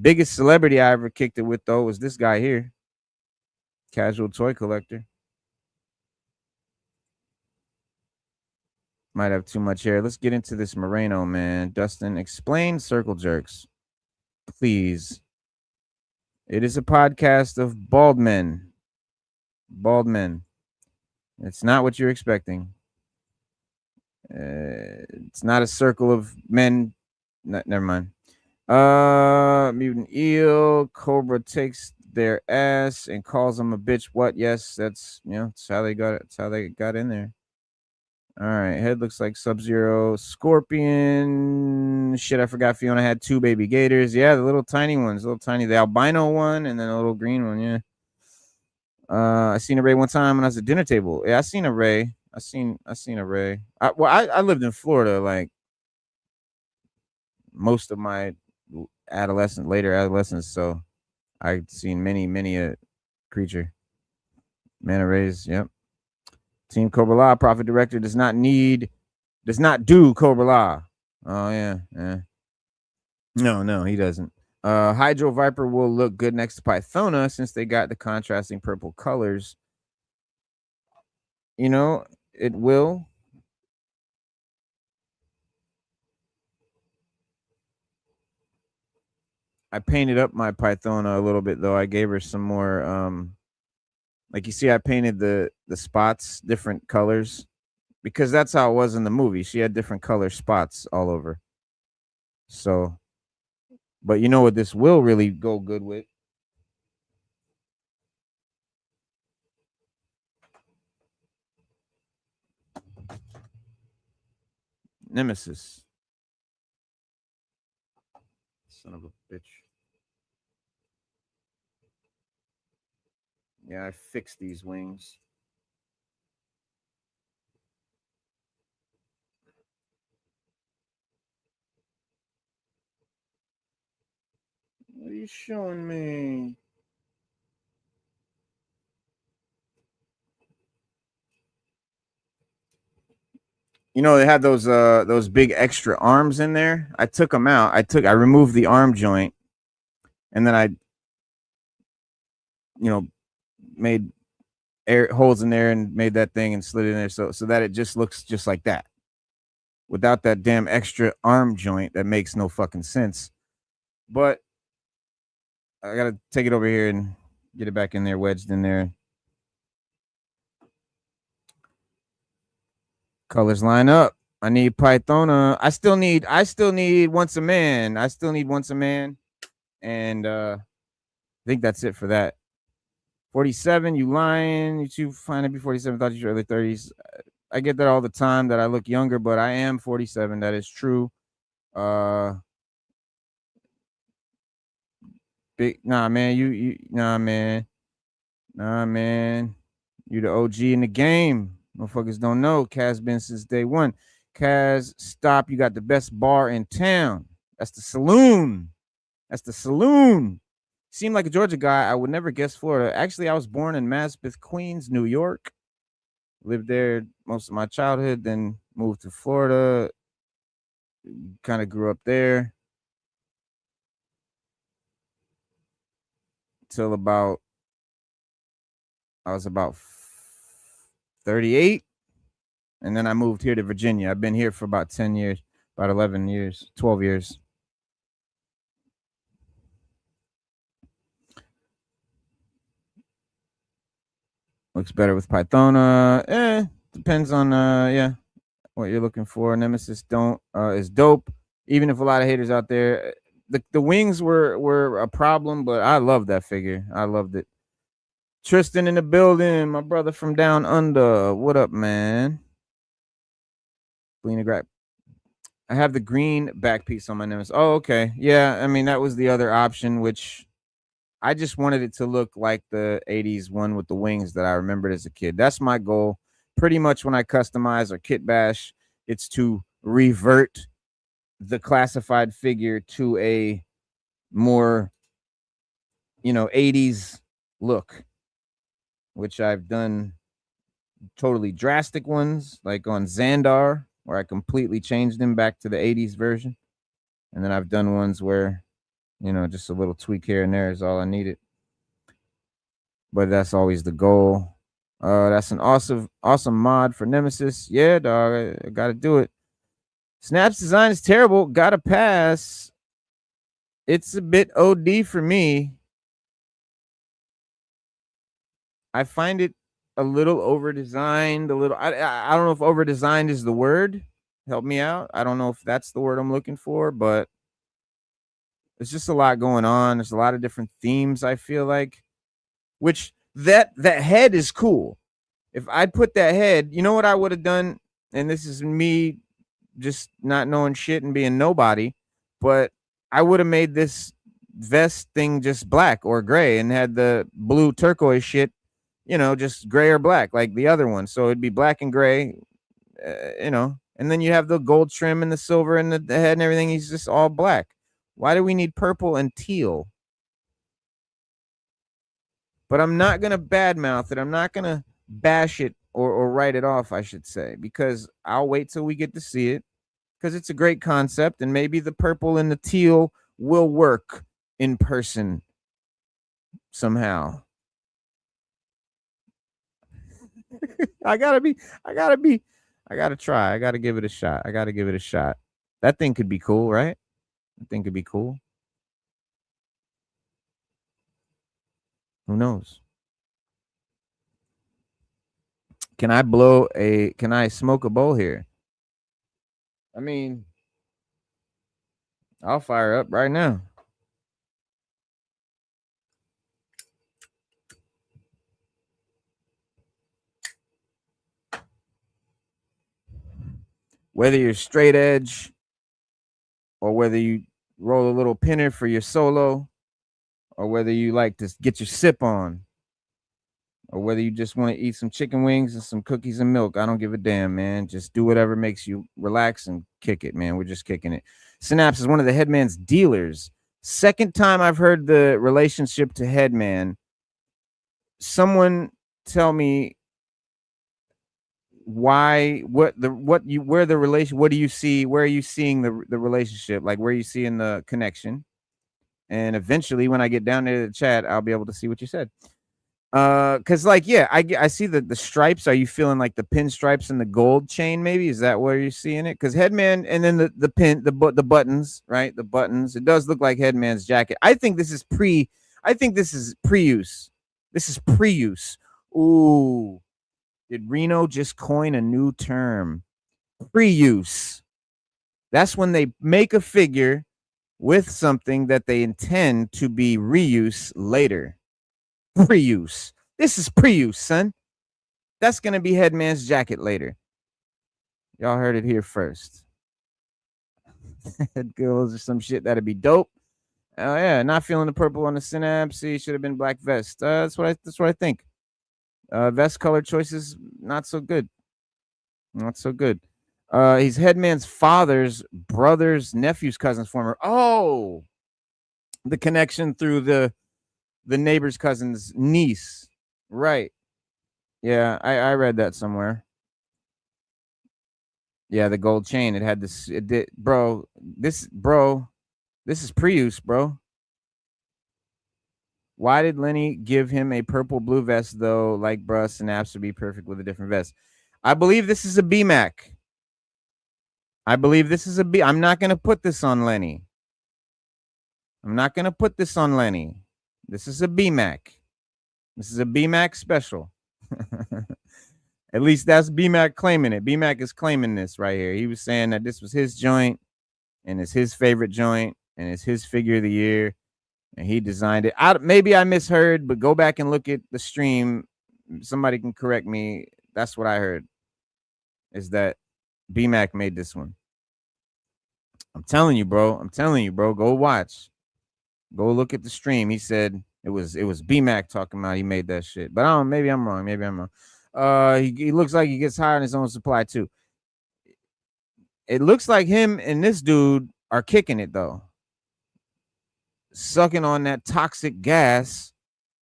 Biggest celebrity I ever kicked it with though was this guy here, Casual Toy Collector. Might have too much hair. Let's get into this Moreno, man. Dustin, explain Circle Jerks, please. It is a podcast of bald men. Bald men. It's not what you're expecting. It's not a circle of men. Never mind. Mutant Eel. Cobra takes their ass and calls them a bitch. What? Yes, that's how they got it. That's how they got in there. All right, head looks like Sub-Zero. Scorpion. Shit, I forgot Fiona had 2 baby gators. Yeah, the little tiny ones. The albino one and then a little green one, yeah. I seen a Ray one time when I was at dinner table. Yeah, I seen a Ray. I seen a Ray. I lived in Florida like most of my later adolescence, so I've seen many a creature. Manta rays, yep. Team Cobra Law Profit Director does not do Cobra Law. Oh yeah. No, he doesn't. Hydro-Viper will look good next to Pythona since they got the contrasting purple colors. It will. I painted up my Pythona a little bit though. I gave her some more like you see, I painted the spots different colors because that's how it was in the movie. She had different color spots all over. So, but you know what this will really go good with? Nemesis. Son of a bitch. Yeah, I fixed these wings. What are you showing me? They had those big extra arms in there. I took them out. I removed the arm joint, and then I made air holes in there and made that thing and slid it in there so that it just looks just like that. Without that damn extra arm joint that makes no fucking sense. But I gotta take it over here and get it back in there, wedged in there. Colors line up. I need Pythona. I still need Once a Man. And I think that's it for that. 47, you lying. You too fine to be 47. Thought you were early 30s. I get that all the time that I look younger, but I am 47. That is true. Big nah, man. Nah, man. You the OG in the game. Motherfuckers don't know. Kaz been since day one. Kaz, stop. You got the best bar in town. That's the saloon. Seemed like a Georgia guy. I would never guess Florida. Actually, I was born in Maspeth, Queens, New York. Lived there most of my childhood, then moved to Florida. Kind of grew up there till I was about 38. And then I moved here to Virginia. I've been here for about 10 years, about 11 years, 12 years. Looks better with Pythona. Depends on what you're looking for. Nemesis is dope. Even if a lot of haters out there, the wings were a problem, but I love that figure. I loved it. Tristan in the building, my brother from down under. What up, man? I have the green back piece on my Nemesis. Oh, okay. Yeah, I mean that was the other option, which I just wanted it to look like the 80s one with the wings that I remembered as a kid. That's my goal. Pretty much when I customize or kit bash, it's to revert the classified figure to a more 80s look, which I've done totally drastic ones like on Xandar, where I completely changed him back to the 80s version. And then I've done ones where just a little tweak here and there is all I needed. But that's always the goal. That's an awesome mod for Nemesis. Yeah, dog, I gotta do it. Synapse design is terrible. Gotta pass. It's a bit OD for me. I find it a little over-designed. I don't know if over-designed is the word. Help me out. I don't know if that's the word I'm looking for, but there's just a lot going on. There's a lot of different themes, I feel like. Which that head is cool. If I'd put that head, you know what I would have done? And this is me just not knowing shit and being nobody, but I would have made this vest thing just black or gray and had the blue turquoise shit, just gray or black like the other one. So it'd be black and gray, and then you have the gold trim and the silver and the head and everything. He's just all black. Why do we need purple and teal? But I'm not going to badmouth it. I'm not going to bash it or write it off, I should say, because I'll wait till we get to see it, because it's a great concept, and maybe the purple and the teal will work in person somehow. I gotta try. I gotta give it a shot. That thing could be cool, right? That thing could be cool. Who knows? Can I smoke a bowl here? I mean, I'll fire up right now. Whether you're straight edge or whether you roll a little pinner for your solo, or whether you like to get your sip on, or whether you just want to eat some chicken wings and some cookies and milk, I don't give a damn, man. Just do whatever makes you relax and kick it, man. We're just kicking it. Synapse is one of the Headman's dealers. Second time I've heard the relationship to Headman. Someone tell me why, where do you see, where are you seeing the relationship? Like, where are you seeing the connection? And eventually when I get down there to the chat, I'll be able to see what you said. Cause like, yeah, I see the stripes. Are you feeling like the pinstripes and the gold chain? Maybe is that where you're seeing it? Cause Headman, and then the buttons, right? The buttons. It does look like Headman's jacket. I think this is pre-use. This is pre-use. Ooh, did Reno just coin a new term? Pre-use. That's when they make a figure with something that they intend to be reuse later. Pre-use. This is pre-use, son. That's gonna be Headman's jacket later. Y'all heard it here first. Head girls or some shit that'd be dope. Oh yeah, not feeling the purple on the Synapse. He should have been black vest. That's what I think. Vest color choices not so good. Not so good. He's Headman's father's brother's nephew's cousin's former. Oh, the connection through the neighbor's cousin's niece. Right. Yeah, I read that somewhere. Yeah, the gold chain. It had this. It did, bro. This is Prius, bro. Why did Lenny give him a purple blue vest though? Like, bruh, Synapse would be perfect with a different vest. I believe this is a BMAC. I believe this is a B. I'm not gonna put this on Lenny. I'm not gonna put this on Lenny. This is a BMAC. This is a BMAC special. At least that's BMAC claiming it. BMAC is claiming this right here. He was saying that this was his joint and it's his favorite joint and it's his figure of the year and he designed it. Maybe I misheard, but go back and look at the stream. Somebody can correct me. That's what I heard, is that BMAC made this one. I'm telling you, bro. Go watch. Go look at the stream. He said it was BMAC talking about he made that shit. But I don't. Maybe I'm wrong. He looks like he gets high on his own supply too. It looks like him and this dude are kicking it though, sucking on that toxic gas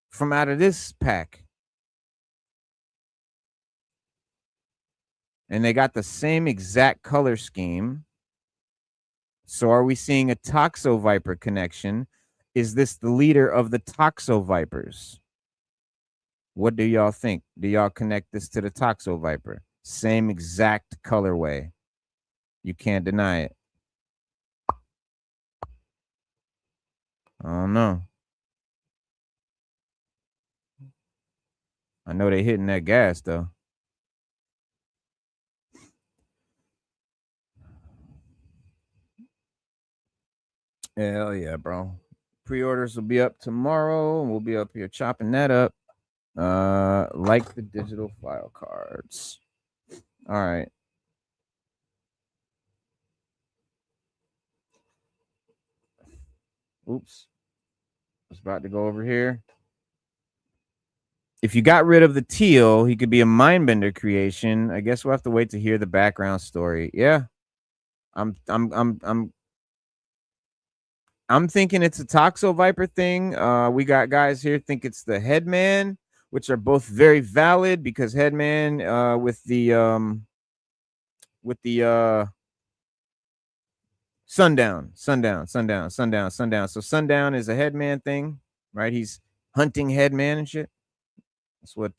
from out of this pack. And they got the same exact color scheme. So are we seeing a Toxo Viper connection? Is this the leader of the Toxo Vipers? What do y'all think? Do y'all connect this to the Toxo Viper? Same exact colorway. You can't deny it. I don't know. I know they hitting that gas though. Hell yeah, bro. Pre-orders will be up tomorrow, and we'll be up here chopping that up. Like the digital file cards. All right. Oops. I was about to go over here. If you got rid of the teal, he could be a Mindbender creation. I guess we'll have to wait to hear the background story. Yeah. I'm thinking it's a Toxo Viper thing. We got guys here think it's the Headman, which are both very valid because Headman with the Sundown. So Sundown is a Headman thing, right? He's hunting Headman and shit. That's what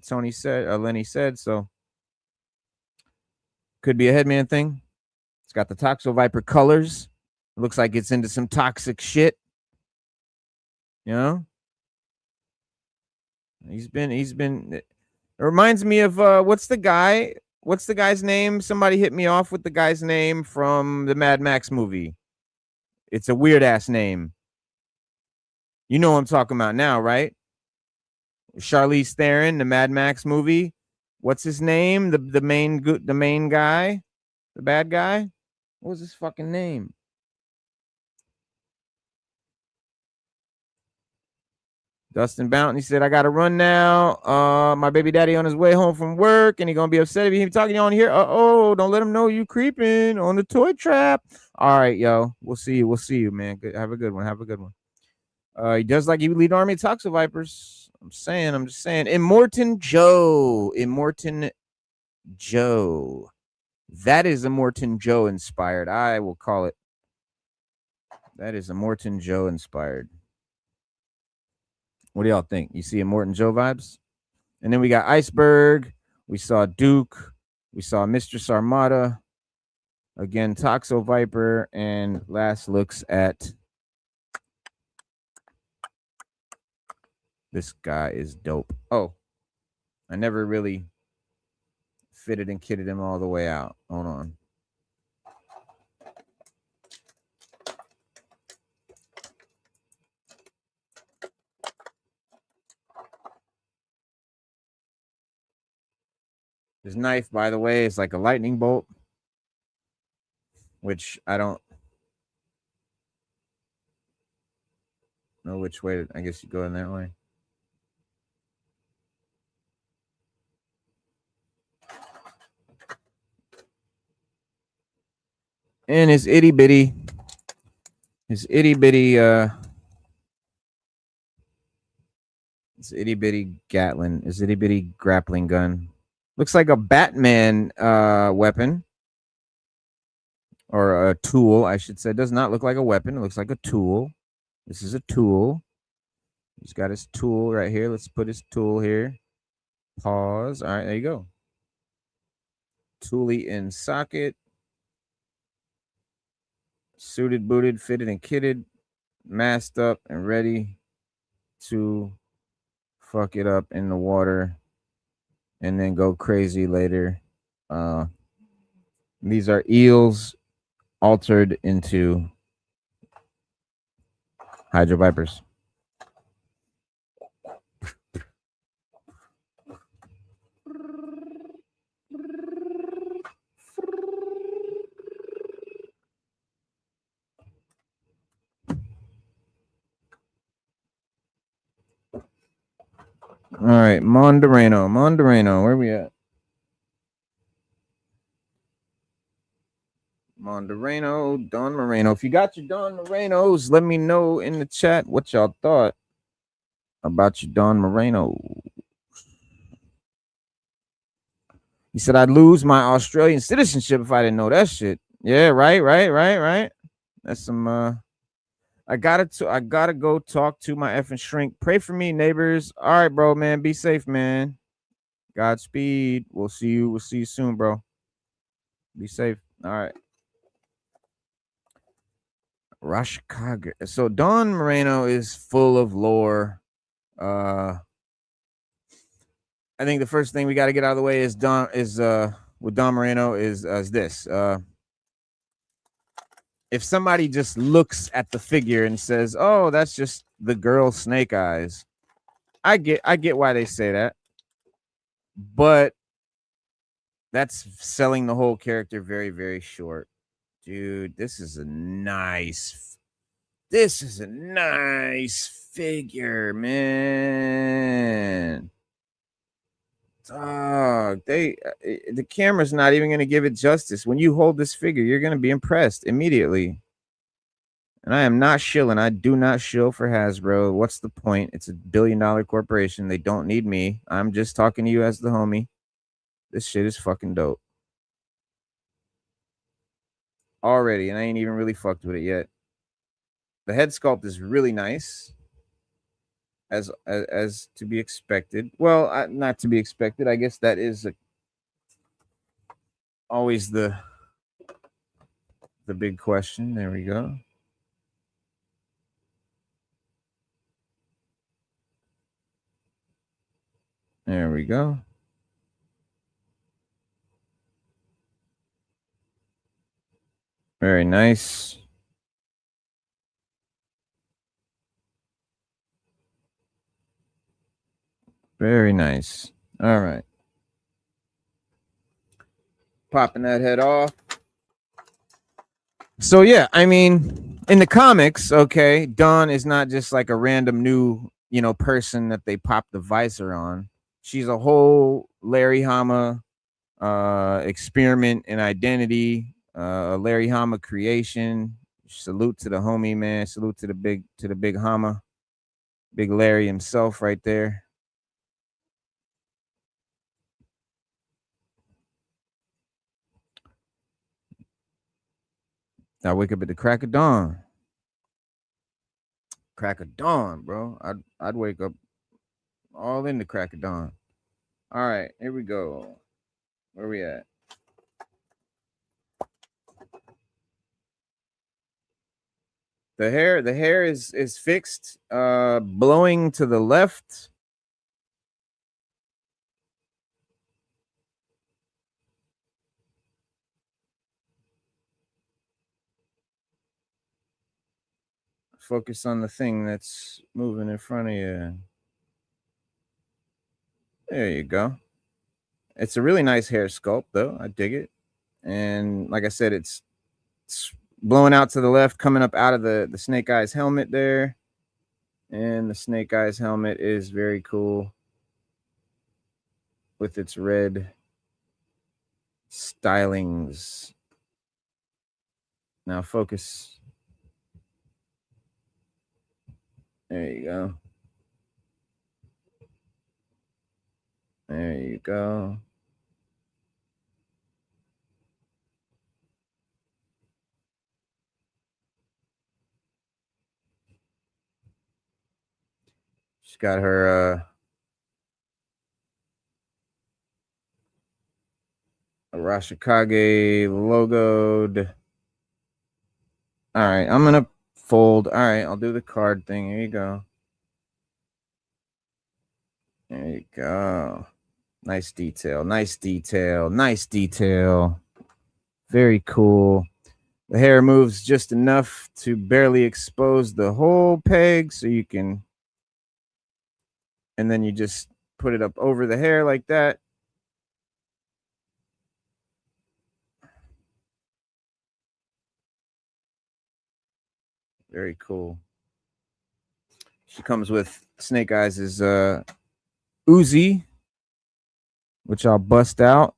Tony said, Lenny said. So could be a Headman thing. It's got the Toxo Viper colors. It looks like it's into some toxic shit. You know? He's been it reminds me of what's the guy's name? Somebody hit me off with the guy's name from the Mad Max movie. It's a weird ass name. You know what I'm talking about now, right? Charlize Theron, the Mad Max movie. What's his name? The main guy, the bad guy. What was his fucking name? Dustin Bounty said, I got to run now. My baby daddy on his way home from work, and he going to be upset if he talking on here. Uh-oh, don't let him know you creeping on the toy trap. All right, yo. We'll see you, man. Good. Have a good one. He does like you lead army of Toxo Vipers. I'm just saying. Immortan Joe. That is Immortan Joe inspired. I will call it. That is Immortan Joe inspired. What do y'all think? You see Immortan Joe vibes? And then we got Iceberg. We saw Duke. We saw Mistress Armada. Again, Toxo Viper. And last looks at this guy is dope. Oh, I never really fitted and kitted him all the way out. Hold on. His knife, by the way, is like a lightning bolt, which I don't. know which way. I guess you go in that way. And his itty bitty Gatlin, his itty bitty grappling gun. Looks like a Batman weapon. Or a tool, I should say. It does not look like a weapon. It looks like a tool. This is a tool. He's got his tool right here. Let's put his tool here. Pause. All right, there you go. Toolie in socket. Suited, booted, fitted, and kitted. Masked up and ready to fuck it up in the water and then go crazy later. These are eels altered into Hydro-Vipers. All right, Montereno, where we at? Montereno, Dawn Moreno. If you got your Dawn Morenos, let me know in the chat what y'all thought about your Dawn Moreno. He said I'd lose my Australian citizenship if I didn't know that shit. Yeah, right. That's some I gotta go talk to my effing shrink. Pray for me, neighbors. All right, bro, man. Be safe, man. Godspeed. We'll see you soon, bro. Be safe. All right. Rashkaga. So Dawn Moreno is full of lore. I think the first thing we got to get out of the way is with Dawn Moreno is this. If somebody just looks at the figure and says, "Oh, that's just the girl Snake Eyes," I get why they say that, but that's selling the whole character very, very short. Dude, this is a nice figure, man. Dog, the camera's not even going to give it justice. When you hold this figure, you're going to be impressed immediately. And I am not shilling. I do not shill for Hasbro. What's the point? It's $1 billion corporation. They don't need me. I'm just talking to you as the homie. This shit is fucking dope. Already, and I ain't even really fucked with it yet. The head sculpt is really nice. As to be expected. Well, not to be expected. I guess that is always the big question. There we go. There we go. Very nice. Very nice. All right. Popping that head off. So yeah, I mean, in the comics, okay, Dawn is not just like a random new, person that they pop the visor on. She's a whole Larry Hama experiment in identity, Larry Hama creation. Salute to the homie, man. Salute to the big Hama. Big Larry himself right there. I wake up at the crack of dawn. Crack of dawn, bro. I'd wake up all in the crack of dawn. All right, here we go. Where we at? The hair is fixed, blowing to the left. Focus on the thing that's moving in front of you. There you go. It's a really nice hair sculpt, though. I dig it. And like I said, it's blowing out to the left, coming up out of the Snake Eyes helmet there. And the Snake Eyes helmet is very cool with its red stylings. Now focus. There you go. There you go. She's got her Arashikage logoed. All right, I'm gonna fold. All right, I'll do the card thing. Here you go. There you go. Nice detail. Nice detail. Nice detail. Very cool. The hair moves just enough to barely expose the whole peg, so you can, and then you just put it up over the hair like that. Very cool. She comes with Snake Eyes' Uzi, which I'll bust out.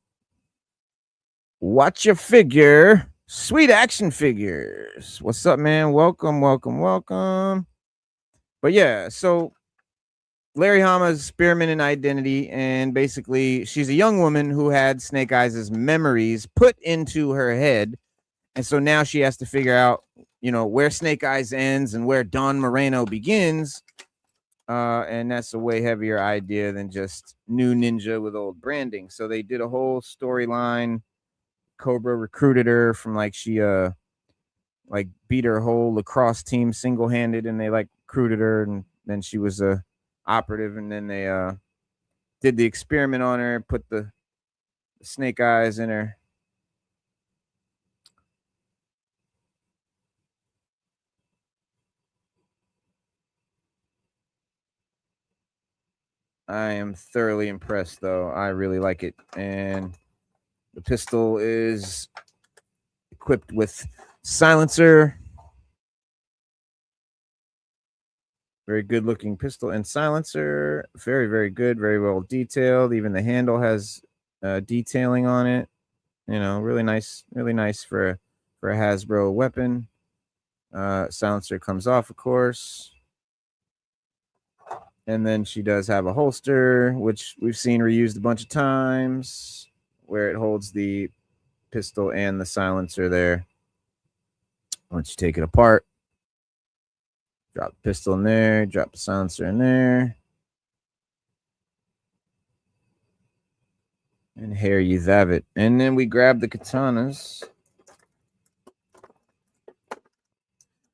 Watch your figure. Sweet Action Figures. What's up, man? Welcome, welcome, welcome. But yeah, so Larry Hama's spearmint in identity, and basically she's a young woman who had Snake Eyes' memories put into her head. And so now she has to figure out, where Snake Eyes ends and where Dawn Moreno begins. And that's a way heavier idea than just new ninja with old branding. So they did a whole storyline. Cobra recruited her from she beat her whole lacrosse team single-handed, and they recruited her, and then she was a operative, and then they did the experiment on her, put the Snake Eyes in her. I am thoroughly impressed, though. I really like it. And the pistol is equipped with silencer. Very good looking pistol and silencer. Very, very good. Very well detailed. Even the handle has detailing on it. Really nice for a Hasbro weapon. Silencer comes off, of course. And then she does have a holster, which we've seen reused a bunch of times, where it holds the pistol and the silencer there. Once you take it apart, drop the pistol in there, drop the silencer in there. And here you have it. And then we grab the katanas.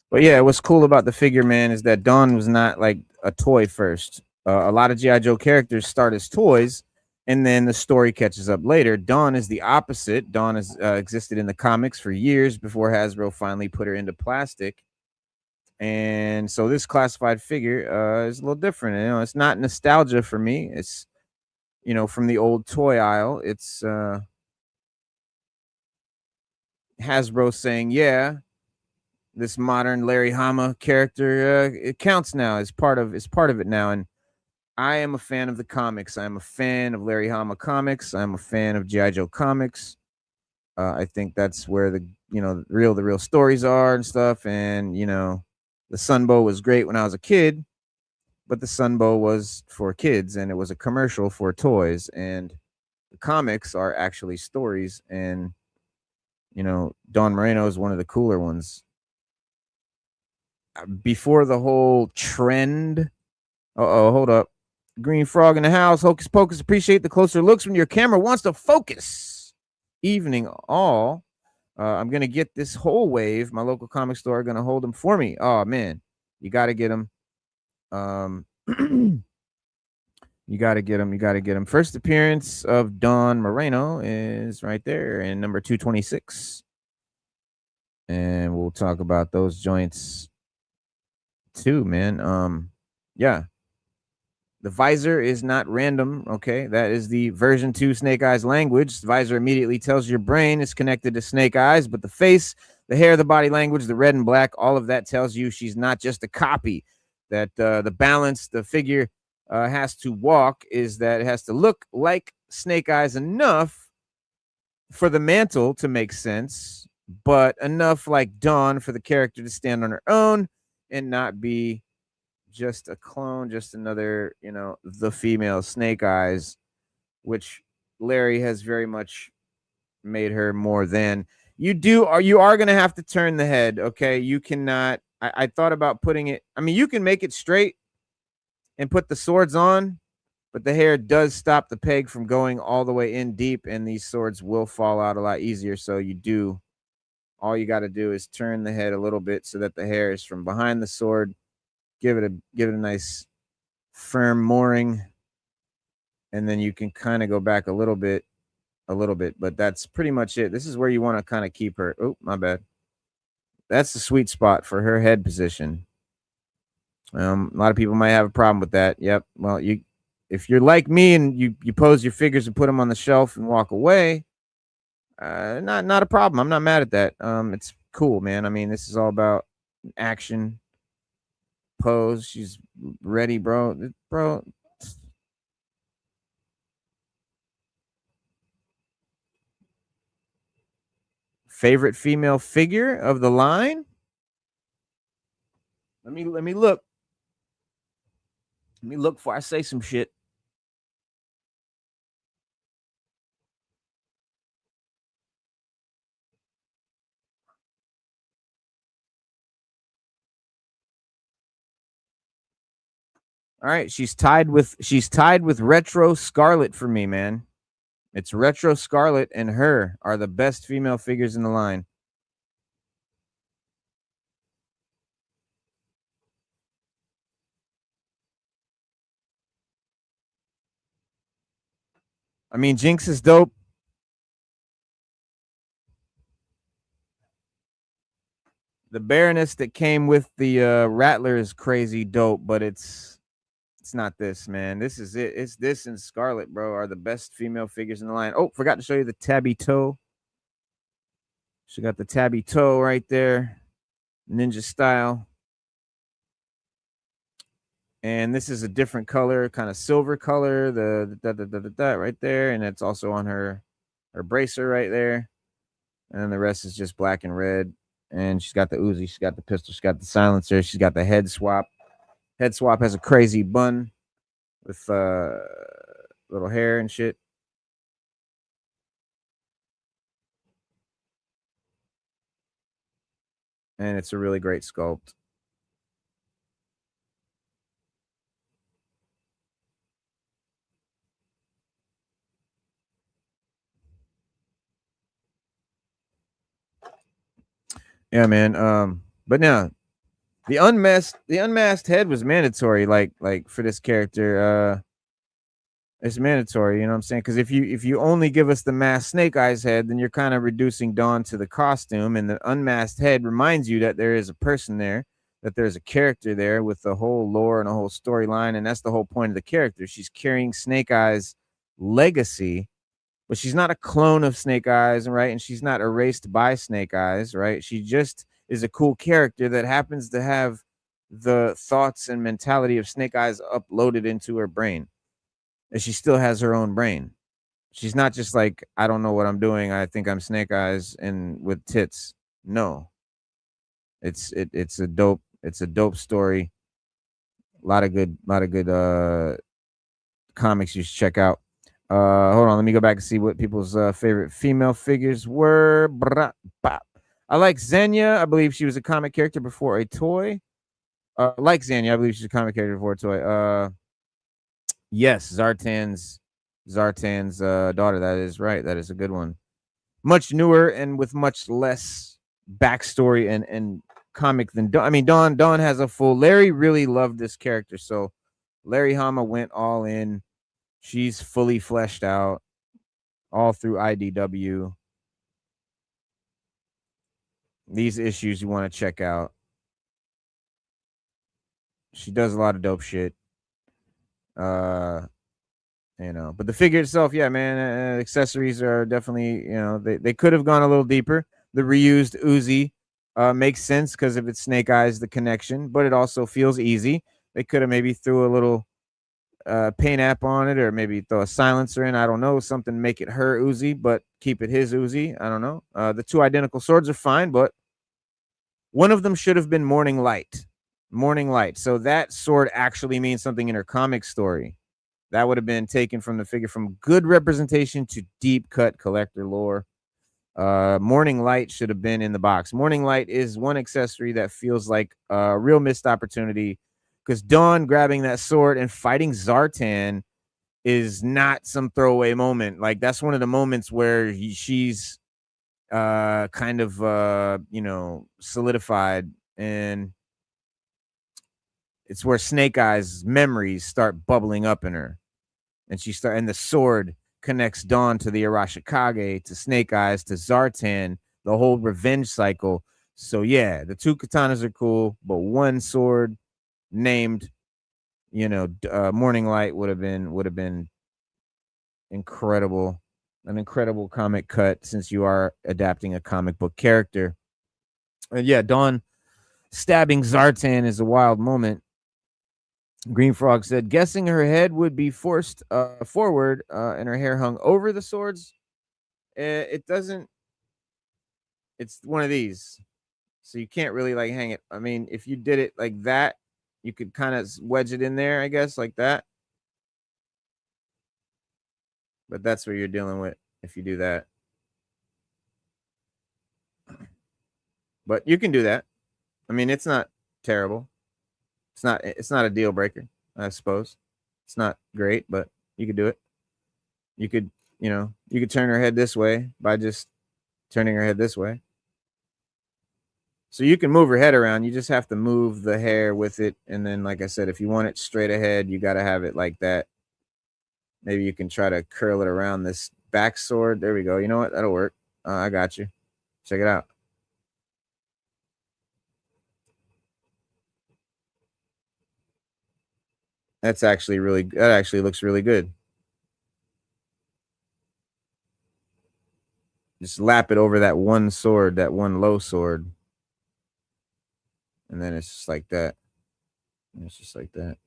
But yeah, what's cool about the figure, man, is that Dawn was not like a toy first. A lot of G.I. Joe characters start as toys, and then the story catches up later. Dawn is the opposite. Dawn has existed in the comics for years before Hasbro finally put her into plastic. And so this classified figure is a little different. It's not nostalgia for me. It's, from the old toy aisle. It's Hasbro saying, yeah, this modern Larry Hama character, it counts now. It's part of it now. And I am a fan of the comics. I'm a fan of Larry Hama comics. I'm a fan of G.I. Joe comics. I think that's where the real stories are and stuff. And the Sunbow was great when I was a kid, but the Sunbow was for kids, and it was a commercial for toys. And the comics are actually stories. And Dawn Moreno is one of the cooler ones. Before the whole trend. Hold up. Green Frog in the house. Hocus Pocus. Appreciate the closer looks when your camera wants to focus. Evening all. I'm going to get this whole wave. My local comic store are going to hold them for me. Oh, man. You got to get them. You got to get them. You got to get them. First appearance of Dawn Moreno is right there in number 226. And we'll talk about those joints too, man. Yeah. The visor is not random, okay? That is the version 2 Snake Eyes language. The visor immediately tells your brain it's connected to Snake Eyes, but the face, the hair, the body language, the red and black, all of that tells you she's not just a copy. that the balance the figure has to walk is that it has to look like Snake Eyes enough for the mantle to make sense, but enough like Dawn for the character to stand on her own and not be just a clone, just another, the female Snake Eyes, which Larry has very much made her more than. You are going to have to turn the head, okay? You cannot. I thought about putting it. I mean, you can make it straight and put the swords on, but the hair does stop the peg from going all the way in deep, and these swords will fall out a lot easier. So all you got to do is turn the head a little bit so that the hair is from behind the sword. Give it a nice firm mooring, and then you can kind of go back a little bit, but that's pretty much it. This is where you want to kind of keep her. Oh, my bad. That's the sweet spot for her head position. A lot of people might have a problem with that. Yep. Well, if you're like me and you pose your figures and put them on the shelf and walk away, not a problem. I'm not mad at that. It's cool, man. I mean, this is all about action. Pose. She's ready, bro. Favorite female figure of the line? Let me look. Let me look before I say some shit. All right, she's tied with Retro Scarlet for me, man. It's Retro Scarlet and her are the best female figures in the line. I mean, Jinx is dope. The Baroness that came with the Rattler is crazy dope, but it's not this, man. This is it. It's this and Scarlet, bro, are the best female figures in the line. Oh, forgot to show you the tabby toe. She got the tabby toe right there, ninja style. And this is a different color, kind of silver color, the right there, and it's also on her bracer right there. And then the rest is just black and red. And she's got the Uzi, she's got the pistol, she's got the silencer, she's got the head swap. Head swap has a crazy bun with little hair and shit. And it's a really great sculpt. Yeah, man. But now the unmasked head was mandatory, like for this character. It's mandatory, you know what I'm saying? Because if you only give us the masked Snake Eyes head, then you're kind of reducing Dawn to the costume, and the unmasked head reminds you that there is a person there, that there's a character there with a whole lore and a whole storyline, and that's the whole point of the character. She's carrying Snake Eyes' legacy, but she's not a clone of Snake Eyes, right? And she's not erased by Snake Eyes, right? She just is a cool character that happens to have the thoughts and mentality of Snake Eyes uploaded into her brain. And she still has her own brain. She's not just like, I don't know what I'm doing, I think I'm Snake Eyes and with tits. No. It's a dope story. A lot of good comics you should check out. Hold on, let me go back and see what people's favorite female figures were. I like Xenia. I believe she was a comic character before a toy. Like Xenia, I believe she's a comic character before a toy. Yes, Zartan's daughter. That is right. That is a good one. Much newer and with much less backstory and comic than Dawn. I mean, Dawn has a full. Larry really loved this character, so Larry Hama went all in. She's fully fleshed out all through IDW. These issues you want to check out. She does a lot of dope shit. But the figure itself, yeah, man, accessories are definitely, they could have gone a little deeper. The reused Uzi makes sense because of its Snake Eyes, the connection, but it also feels easy. They could have maybe threw a little paint app on it, or maybe throw a silencer in. I don't know, something to make it her Uzi, but keep it his Uzi. I don't know. The two identical swords are fine, but one of them should have been Morning Light. Morning Light. So that sword actually means something in her comic story. That would have been taken from the figure from good representation to deep cut collector lore. Morning Light should have been in the box. Morning Light is one accessory that feels like a real missed opportunity, because Dawn grabbing that sword and fighting Zartan is not some throwaway moment. Like, that's one of the moments where she's kind of solidified, and it's where Snake Eyes memories start bubbling up in her, and and the sword connects Dawn to the Arashikage, to Snake Eyes, to Zartan, the whole revenge cycle. So yeah, the two katanas are cool, but one sword named, Morning Light would have been incredible, an incredible comic cut, since you are adapting a comic book character. And yeah, Dawn stabbing Zartan is a wild moment. Green Frog said, guessing her head would be forced forward and her hair hung over the swords. It doesn't. It's one of these, so you can't really like hang it. I mean, if you did it like that, you could kind of wedge it in there, I guess, like that. But that's what you're dealing with if you do that. But you can do that. I mean, it's not terrible. It's not a deal breaker, I suppose. It's not great, but you could do it. You could turn her head this way by just turning her head this way. So you can move her head around. You just have to move the hair with it. And then, like I said, if you want it straight ahead, you got to have it like that. Maybe you can try to curl it around this back sword. There we go. You know what? That'll work. I got you. Check it out. That actually looks really good. Just lap it over that one sword, that one low sword. And then it's just like that. And it's just like that.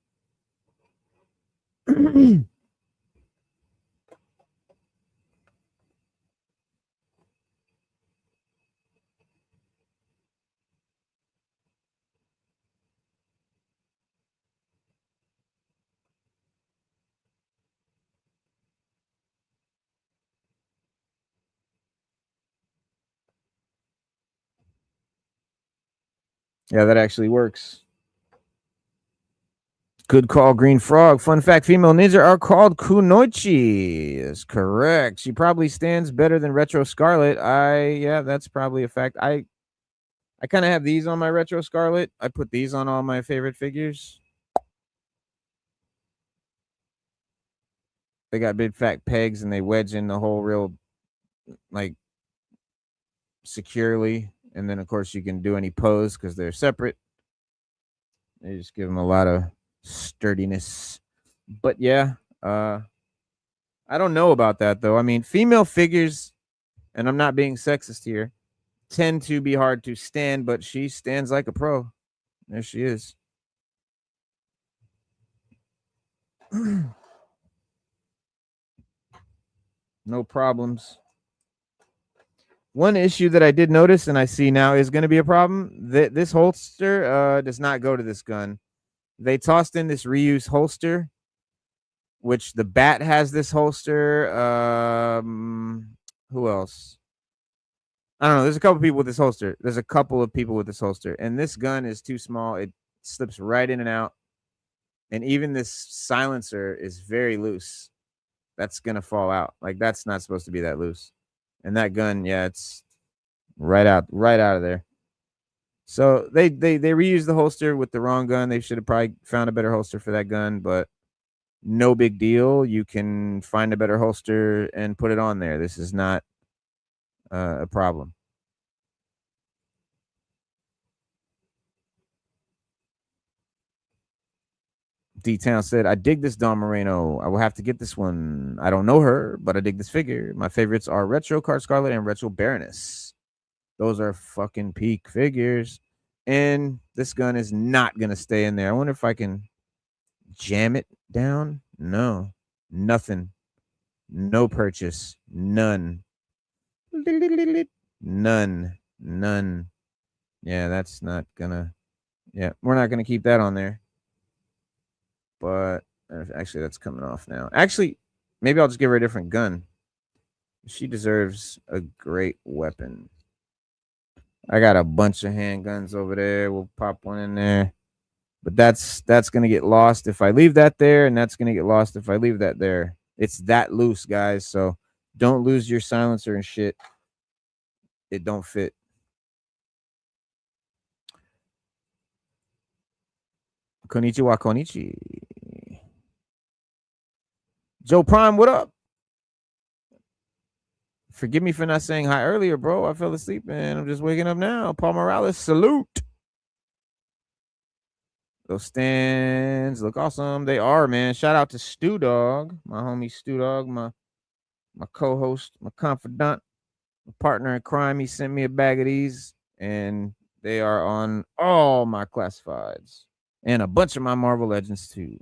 Yeah, that actually works. Good call, Green Frog. Fun fact, female ninja are called kunoichi. Is correct. She probably stands better than Retro Scarlet. Yeah, that's probably a fact. I kind of have these on my Retro Scarlet. I put these on all my favorite figures. They got big fat pegs and they wedge in the hole real, like, securely. And then, of course, you can do any pose because they're separate. They just give them a lot of sturdiness. But yeah, I don't know about that, though. I mean, female figures, and I'm not being sexist here, tend to be hard to stand, but she stands like a pro. There she is. No problems. One issue that I did notice and I see now is going to be a problem. This holster does not go to this gun. They tossed in this reuse holster, which the Bat has this holster. Who else? I don't know. There's a couple people with this holster. There's a couple of people with this holster. And this gun is too small. It slips right in and out. And even this silencer is very loose. That's going to fall out. Like, that's not supposed to be that loose. And that gun, yeah, it's right out of there. So they reused the holster with the wrong gun. They should have probably found a better holster for that gun, but no big deal. You can find a better holster and put it on there. This is not a problem. D-Town said, I dig this Dawn Moreno. I will have to get this one. I don't know her, but I dig this figure. My favorites are Retro Card Scarlet and Retro Baroness. Those are fucking peak figures. And this gun is not going to stay in there. I wonder if I can jam it down? No. Nothing. No purchase. None. None. Yeah, that's not gonna. Yeah, we're not gonna keep that on there. But actually, that's coming off now. Actually, maybe I'll just give her a different gun. She deserves a great weapon. I got a bunch of handguns over there. We'll pop one in there. But that's gonna get lost if I leave that there, and that's gonna get lost if I leave that there. It's that loose, guys. So don't lose your silencer and shit. It don't fit. Konnichiwa, konnichi. Joe Prime, what up? Forgive me for not saying hi earlier, bro. I fell asleep and I'm just waking up now. Paul Morales, salute. Those stands look awesome. They are, man. Shout out to Stu Dog, my homie Stu Dog, my co-host, my confidant, my partner in crime. He sent me a bag of these, and they are on all my classifieds and a bunch of my Marvel Legends too.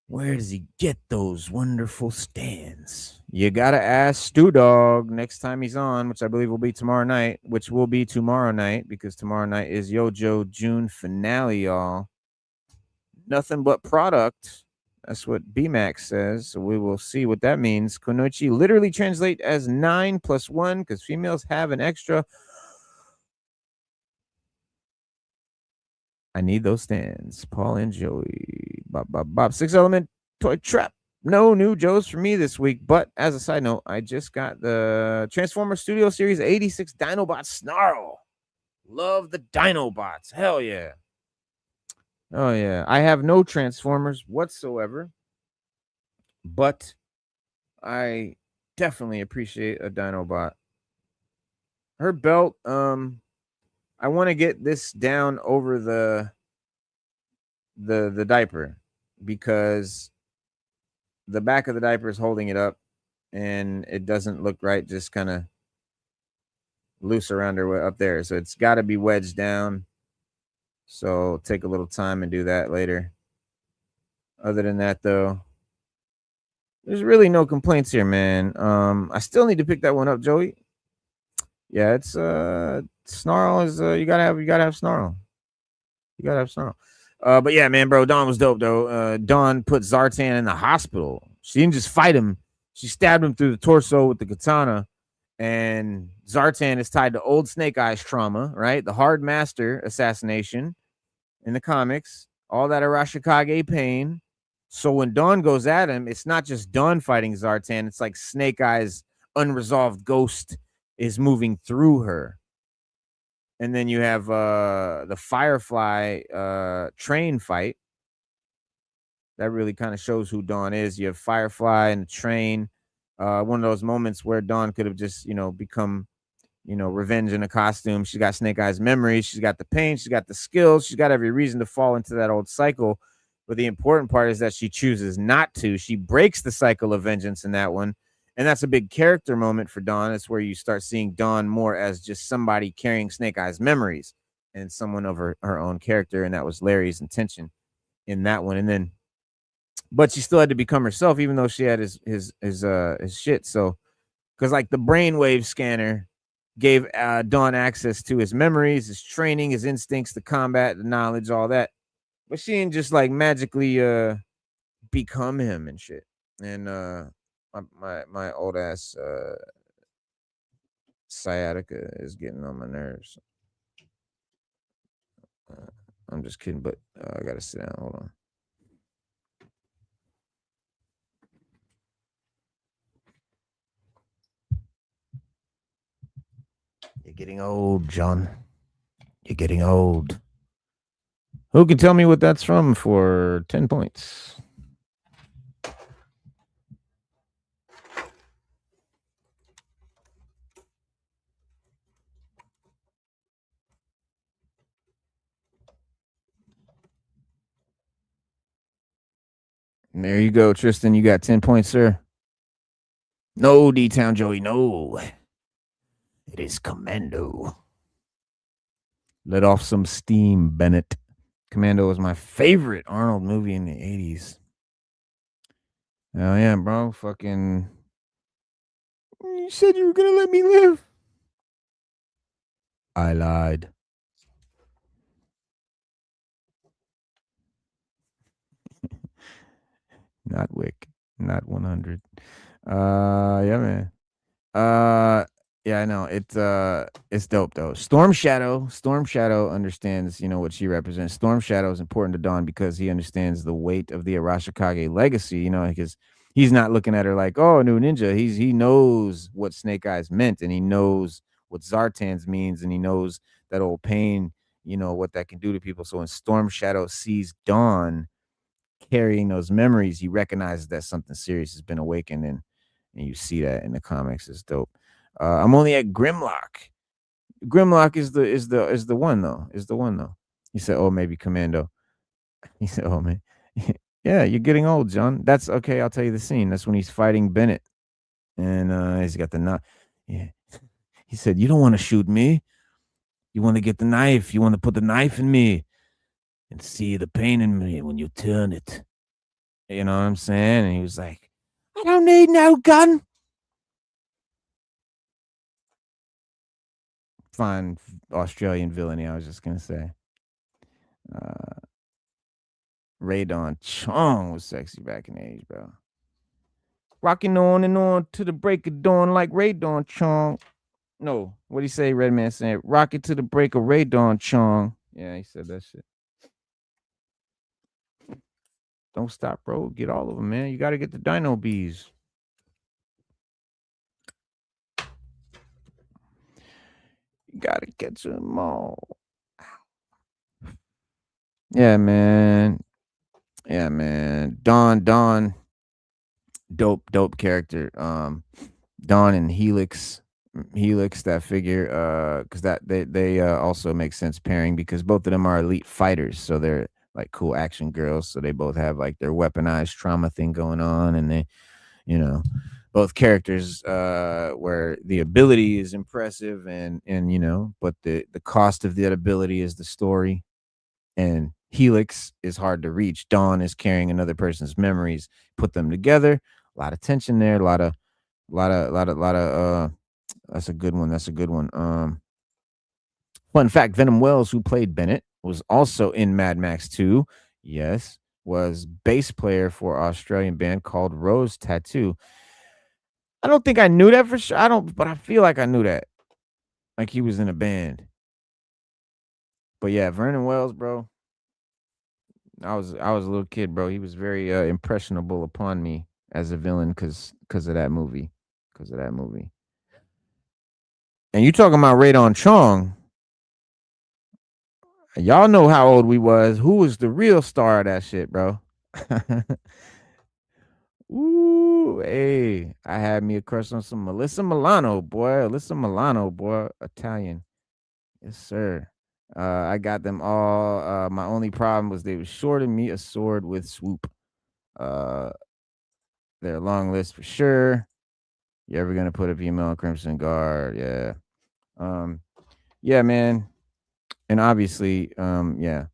Where does he get those wonderful stands? You gotta ask Stu Dog next time he's on, which I believe will be tomorrow night, because tomorrow night is YoJoe June finale, y'all. Nothing but product. That's what B-Max says. So we will see what that means. Konoichi literally translate as 9 + 1 because females have an extra. I need those stands. Paul and Joey. Bob. 6 Element Toy Trap. No new Joes for me this week. But as a side note, I just got the Transformer Studio Series 86 Dinobot Snarl. Love the Dinobots. Hell yeah. Oh, yeah. I have no Transformers whatsoever. But I definitely appreciate a Dinobot. Her belt, I want to get this down over the diaper because the back of the diaper is holding it up and it doesn't look right, just kind of loose around her up there. So it's got to be wedged down. So take a little time and do that later. Other than that, though, there's really no complaints here, man. I still need to pick that one up, Joey. Yeah, it's Snarl is you gotta have Snarl. You gotta have Snarl. But yeah, man, bro, Dawn was dope though. Dawn put Zartan in the hospital. She didn't just fight him; she stabbed him through the torso with the katana. And Zartan is tied to old Snake Eyes trauma, right? The Hard Master assassination in the comics, all that Arashikage pain. So when Dawn goes at him, it's not just Dawn fighting Zartan; it's like Snake Eyes' unresolved ghost is moving through her. And then you have the Firefly train fight. That really kind of shows who Dawn is. You have Firefly and the train. One of those moments where Dawn could have just, become, Revenge in a costume. She's got Snake Eyes memories. She's got the pain. She's got the skills. She's got every reason to fall into that old cycle. But the important part is that she chooses not to. She breaks the cycle of vengeance in that one. And that's a big character moment for Dawn. It's where you start seeing Dawn more as just somebody carrying Snake Eyes memories and someone of her own character. And that was Larry's intention in that one. And then, but she still had to become herself, even though she had his shit. So, because like the brainwave scanner gave Dawn access to his memories, his training, his instincts, the combat, the knowledge, all that. But she didn't just like magically become him and shit. And my old ass sciatica is getting on my nerves. I'm just kidding, but I gotta sit down. Hold on. You're getting old, John. You're getting old. Who can tell me what that's from for 10 points? And there you go, Tristan. You got 10 points, sir. No, D-Town Joey, no. It is Commando. Let off some steam, Bennett. Commando was my favorite Arnold movie in the 80s. Oh, yeah, bro. Fucking. You said you were going to let me live. I lied. Not Wick. Not 100. Yeah, man. Yeah, I know. It's dope though. Storm Shadow understands, what she represents. Storm Shadow is important to Dawn because he understands the weight of the Arashikage legacy, because he's not looking at her like, oh, new ninja. He knows what Snake Eyes meant, and he knows what Zartan's means, and he knows that old pain, what that can do to people. So when Storm Shadow sees Dawn carrying those memories, he recognizes that something serious has been awakened, and you see that in the comics. It's dope. I'm only at Grimlock. Grimlock is the one though. Is the one though. He said, "Oh, maybe Commando." He said, "Oh man, yeah, you're getting old, John." That's okay. I'll tell you the scene. That's when he's fighting Bennett, and he's got the knife. Yeah, he said, "You don't want to shoot me. You want to get the knife. You want to put the knife in me and see the pain in me when you turn it." You know what I'm saying? And he was like, "I don't need no gun." Fine Australian villainy, I was just gonna say. Uh, Ray Dawn Chong was sexy back in the age, bro. Rocking on and on to the break of dawn like Ray Dawn Chong. No, what do you say, Redman saying? Rock it to the break of Ray Dawn Chong. Yeah, he said that shit. Don't stop, bro. Get all of them, man. You got to get the Dino Bees. You got to catch them all. Yeah, man. Yeah, man. Dawn, dope character. Dawn and Helix, that figure, because that they also make sense pairing because both of them are elite fighters, so they're like cool action girls. So they both have like their weaponized trauma thing going on, and they, you know, both characters where the ability is impressive, and but the cost of that ability is the story. And Helix is hard to reach. Dawn is carrying another person's memories. Put them together, a lot of tension there, a lot of that's a good one. That's a good one. Fun fact, Venom Wells, who played Bennett, was also in Mad Max 2. Yes, was bass player for an Australian band called Rose Tattoo. I don't think I knew that for sure. I don't, but I feel like I knew that. Like he was in a band. But yeah, Vernon Wells, bro. I was a little kid, bro. He was very impressionable upon me as a villain because of that movie. Because of that movie. And you talking about Radon Chong. Y'all know how old we was. Who was the real star of that shit, bro? Ooh, hey, I had me a crush on some Melissa Milano, boy. Alyssa Milano, boy. Italian. Yes, sir. I got them all. My only problem was they was shorting me a sword with swoop. Uh, they're a long list for sure. You ever gonna put a female Crimson Guard? Yeah. Um, yeah, man. And obviously, yeah.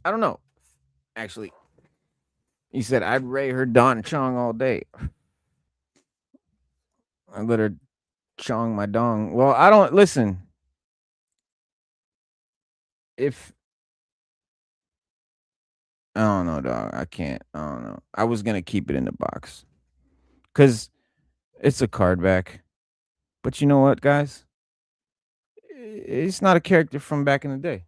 I don't know. Actually, he said I'd ray her Don Chong all day. I let her chong my dong. Well, I don't listen. If I don't know, dog. I can't. I don't know. I was gonna keep it in the box because it's a card back. But you know what, guys? It's not a character from back in the day.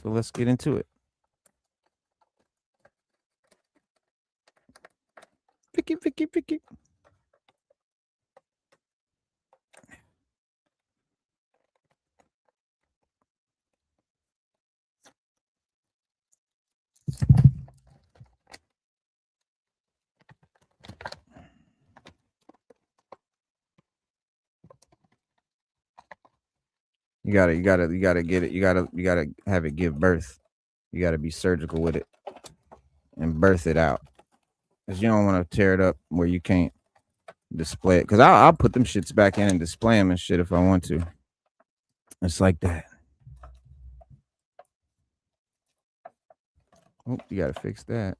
So let's get into it. Vicky, Vicky, Vicky. You gotta get it. You gotta have it give birth. You gotta be surgical with it and birth it out. Cause you don't want to tear it up where you can't display it. Cause I'll put them shits back in and display them and shit if I want to. It's like that. Oh, you gotta fix that.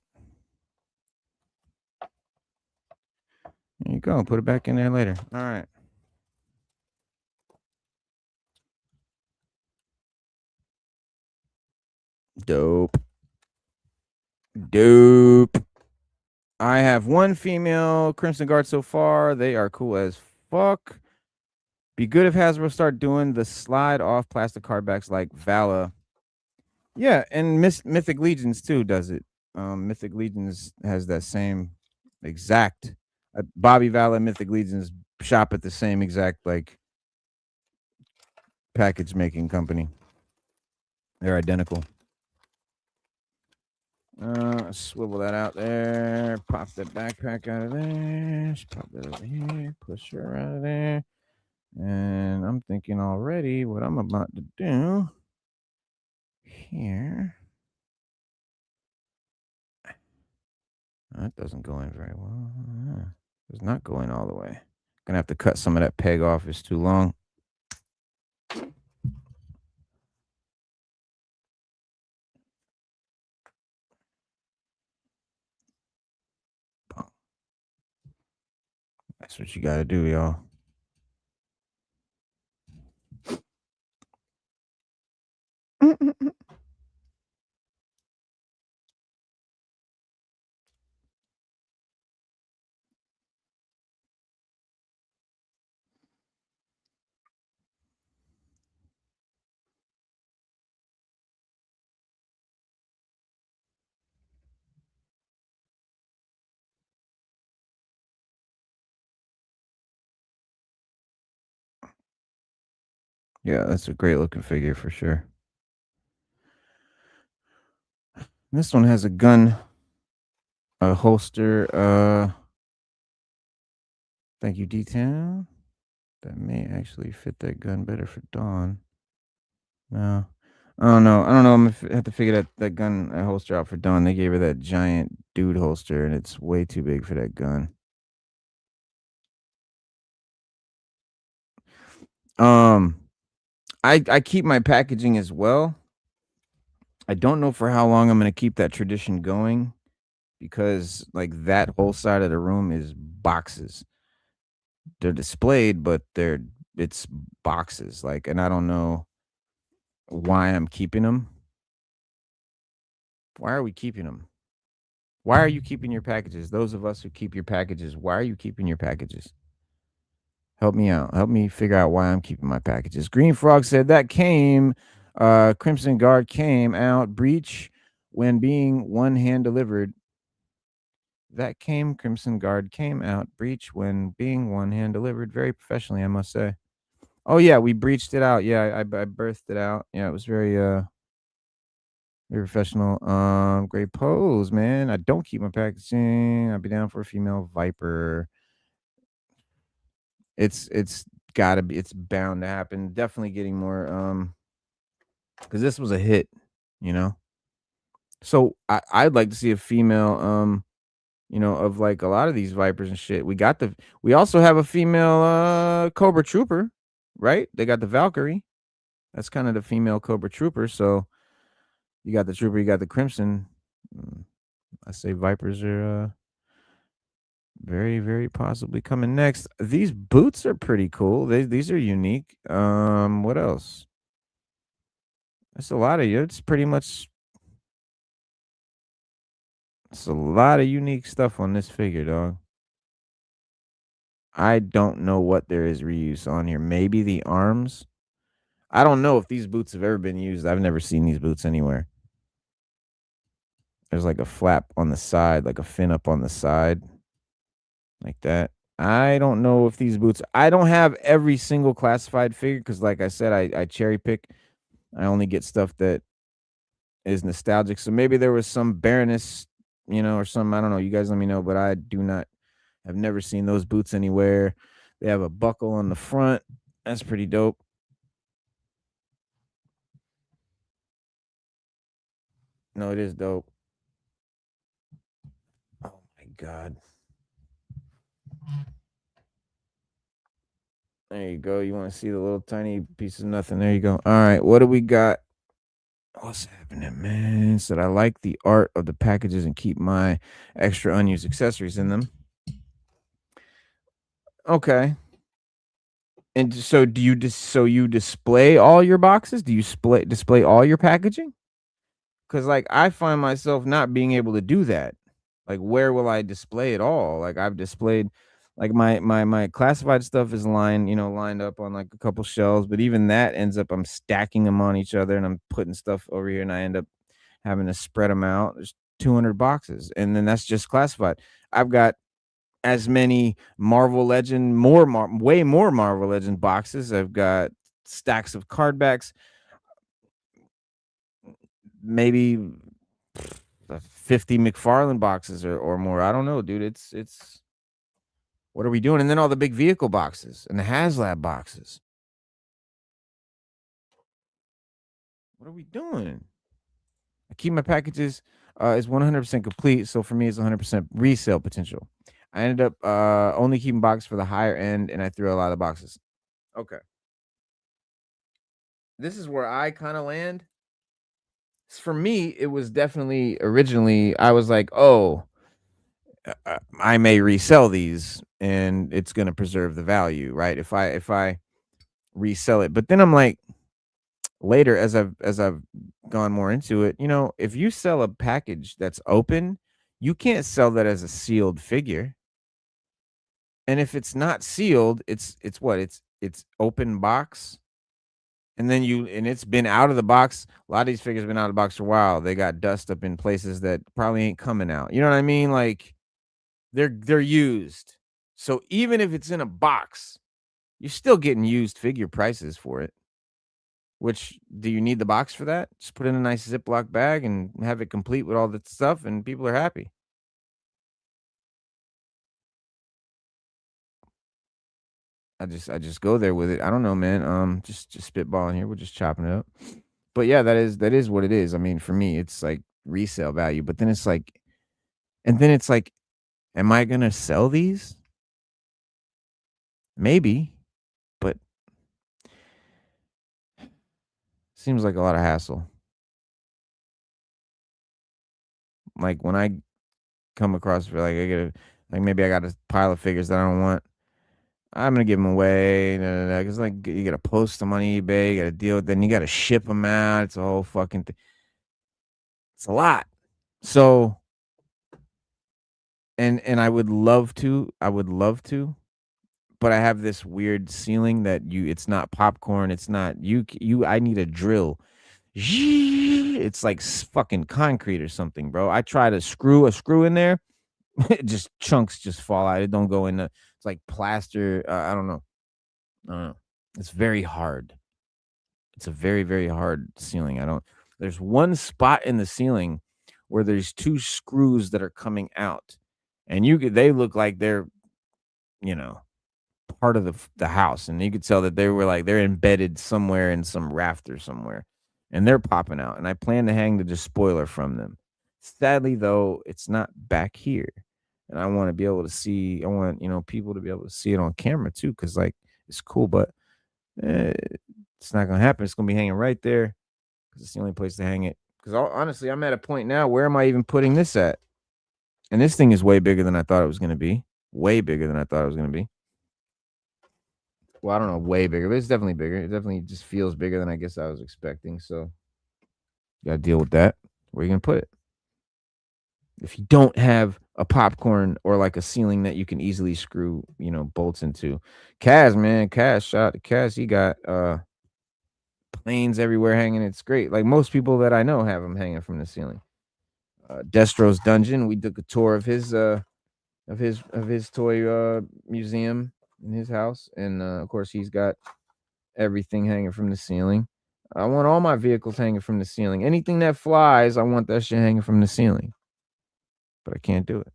There you go. Put it back in there later. All right. Dope. I have one female Crimson Guard so far. They are cool as fuck. Be good if Hasbro start doing the slide off plastic cardbacks like Vala. Yeah, and Mythic Legions too does it. Mythic Legions has that same exact. Bobby Vala and Mythic Legions shop at the same exact like package making company. They're identical. Swivel that out there. Pop that backpack out of there. Just pop that over here. Push her out of there. And I'm thinking already what I'm about to do here. That doesn't go in very well. It's not going all the way. Gonna have to cut some of that peg off. It's too long. That's what you gotta do, y'all. Yeah, that's a great looking figure for sure. This one has a gun, a holster. Thank you, detail. That may actually fit that gun better for Dawn. No, I don't know. I'm gonna have to figure that gun holster out for Dawn. They gave her that giant dude holster, and it's way too big for that gun. I keep my packaging as well. I don't know for how long I'm gonna keep that tradition going, because like that whole side of the room is boxes. They're displayed, but it's boxes. Like, and I don't know why I'm keeping them. Why are we keeping them? Why are you keeping your packages? Those of us who keep your packages, why are you keeping your packages? Help me out. Help me figure out why I'm keeping my packages. Green Frog said that Crimson Guard came out breach when being one hand delivered. Crimson Guard came out breach when being one hand delivered. Very professionally, I must say. Oh yeah, we breached it out. Yeah, I birthed it out. Yeah, it was very professional. Great pose, man. I don't keep my packaging. I'd be down for a female Viper. It's gotta be. It's bound to happen. Definitely getting more. Because this was a hit, you know. So I'd like to see a female. Of like a lot of these Vipers and shit. We also have a female Cobra Trooper, right? They got the Valkyrie. That's kind of the female Cobra Trooper. So you got the Trooper, you got the Crimson. I say Vipers are very, very possibly coming next. These boots are pretty cool. These are unique. What else? That's a lot of you. It's pretty much. It's a lot of unique stuff on this figure, dog. I don't know what there is reuse on here. Maybe the arms. I don't know if these boots have ever been used. I've never seen these boots anywhere. There's like a flap on the side, like a fin up on the side, like that. I don't know if these boots. I don't have every single classified figure because, like I said, I cherry pick. I only get stuff that is nostalgic. So maybe there was some Baroness, or some. I don't know. You guys let me know. But I do not. I've never seen those boots anywhere. They have a buckle on the front. That's pretty dope. No, it is dope. Oh my god. There you go. You want to see the little tiny piece of nothing? There you go. All right, what do we got? What's happening, man? Said I like the art of the packages and keep my extra unused accessories in them. Okay. And so do you you display all your boxes? Do you display all your packaging? Cuz like I find myself not being able to do that. Like where will I display it all? Like I've displayed like my classified stuff is lined up on like a couple shelves, but even that ends up I'm stacking them on each other and I'm putting stuff over here and I end up having to spread them out. There's 200 boxes and then that's just classified. I've got as many Marvel Legend, way more Marvel Legend boxes. I've got stacks of card backs, maybe 50 McFarlane boxes or more. I don't know, dude. It's what are we doing? And then all the big vehicle boxes and the HasLab boxes. What are we doing? I keep my packages is 100% complete, so for me it's 100% resale potential. I ended up only keeping boxes for the higher end, and I threw a lot of boxes. Okay. This is where I kind of land. For me, it was definitely originally, I was like, oh, I may resell these and it's going to preserve the value, right? If I resell it. But then I'm like, later as I've gone more into it, if you sell a package that's open, you can't sell that as a sealed figure. And if it's not sealed, it's what? It's open box. And then it's been out of the box. A lot of these figures been out of the box for a while. They got dust up in places that probably ain't coming out. You know what I mean? Like they're used. So even if it's in a box, you're still getting used figure prices for it. Which do you need the box for that? Just put in a nice Ziploc bag and have it complete with all the stuff, and people are happy. I just go there with it. I don't know, man. Just spitballing here. We're just chopping it up. But yeah, that is what it is. I mean, for me, it's like resale value. But then it's like, and then it's like, am I gonna sell these? Maybe, but seems like a lot of hassle. Like when I come across for like I get a like maybe I got a pile of figures that I don't want. I'm gonna give them away, because like you gotta post them on eBay, you gotta deal with, then you gotta ship them out. It's a whole fucking thing. It's a lot. So, and I would love to, but I have this weird ceiling that it's not popcorn. It's not you. I need a drill. It's like fucking concrete or something, bro. I try to screw a screw in there, it just chunks just fall out. It don't go in. It's like plaster. I don't know. I don't know. It's very hard. It's a very, very hard ceiling. There's one spot in the ceiling where there's two screws that are coming out, and they look like they're, you know, part of the house, and you could tell that they're embedded somewhere in some rafter somewhere, and they're popping out. And I plan to hang the despoiler from them. Sadly, though, it's not back here, and I want to be able to see. I want people to be able to see it on camera too, because like it's cool, but eh, it's not gonna happen. It's gonna be hanging right there because it's the only place to hang it. Because honestly, I'm at a point now. Where am I even putting this at? And this thing is way bigger than I thought it was gonna be. Way bigger than I thought it was gonna be. Well, I don't know, way bigger, but it's definitely bigger. It definitely just feels bigger than I guess I was expecting. So you gotta deal with that. Where are you gonna put it? If you don't have a popcorn or like a ceiling that you can easily screw, bolts into. Kaz, man, Kaz, shout out to Kaz. He got planes everywhere hanging. It's great. Like most people that I know have them hanging from the ceiling. Destro's Dungeon. We took a tour of his toy museum in his house, and of course he's got everything hanging from the ceiling. I want all my vehicles hanging from the ceiling. Anything that flies, I want that shit hanging from the ceiling. But I can't do it.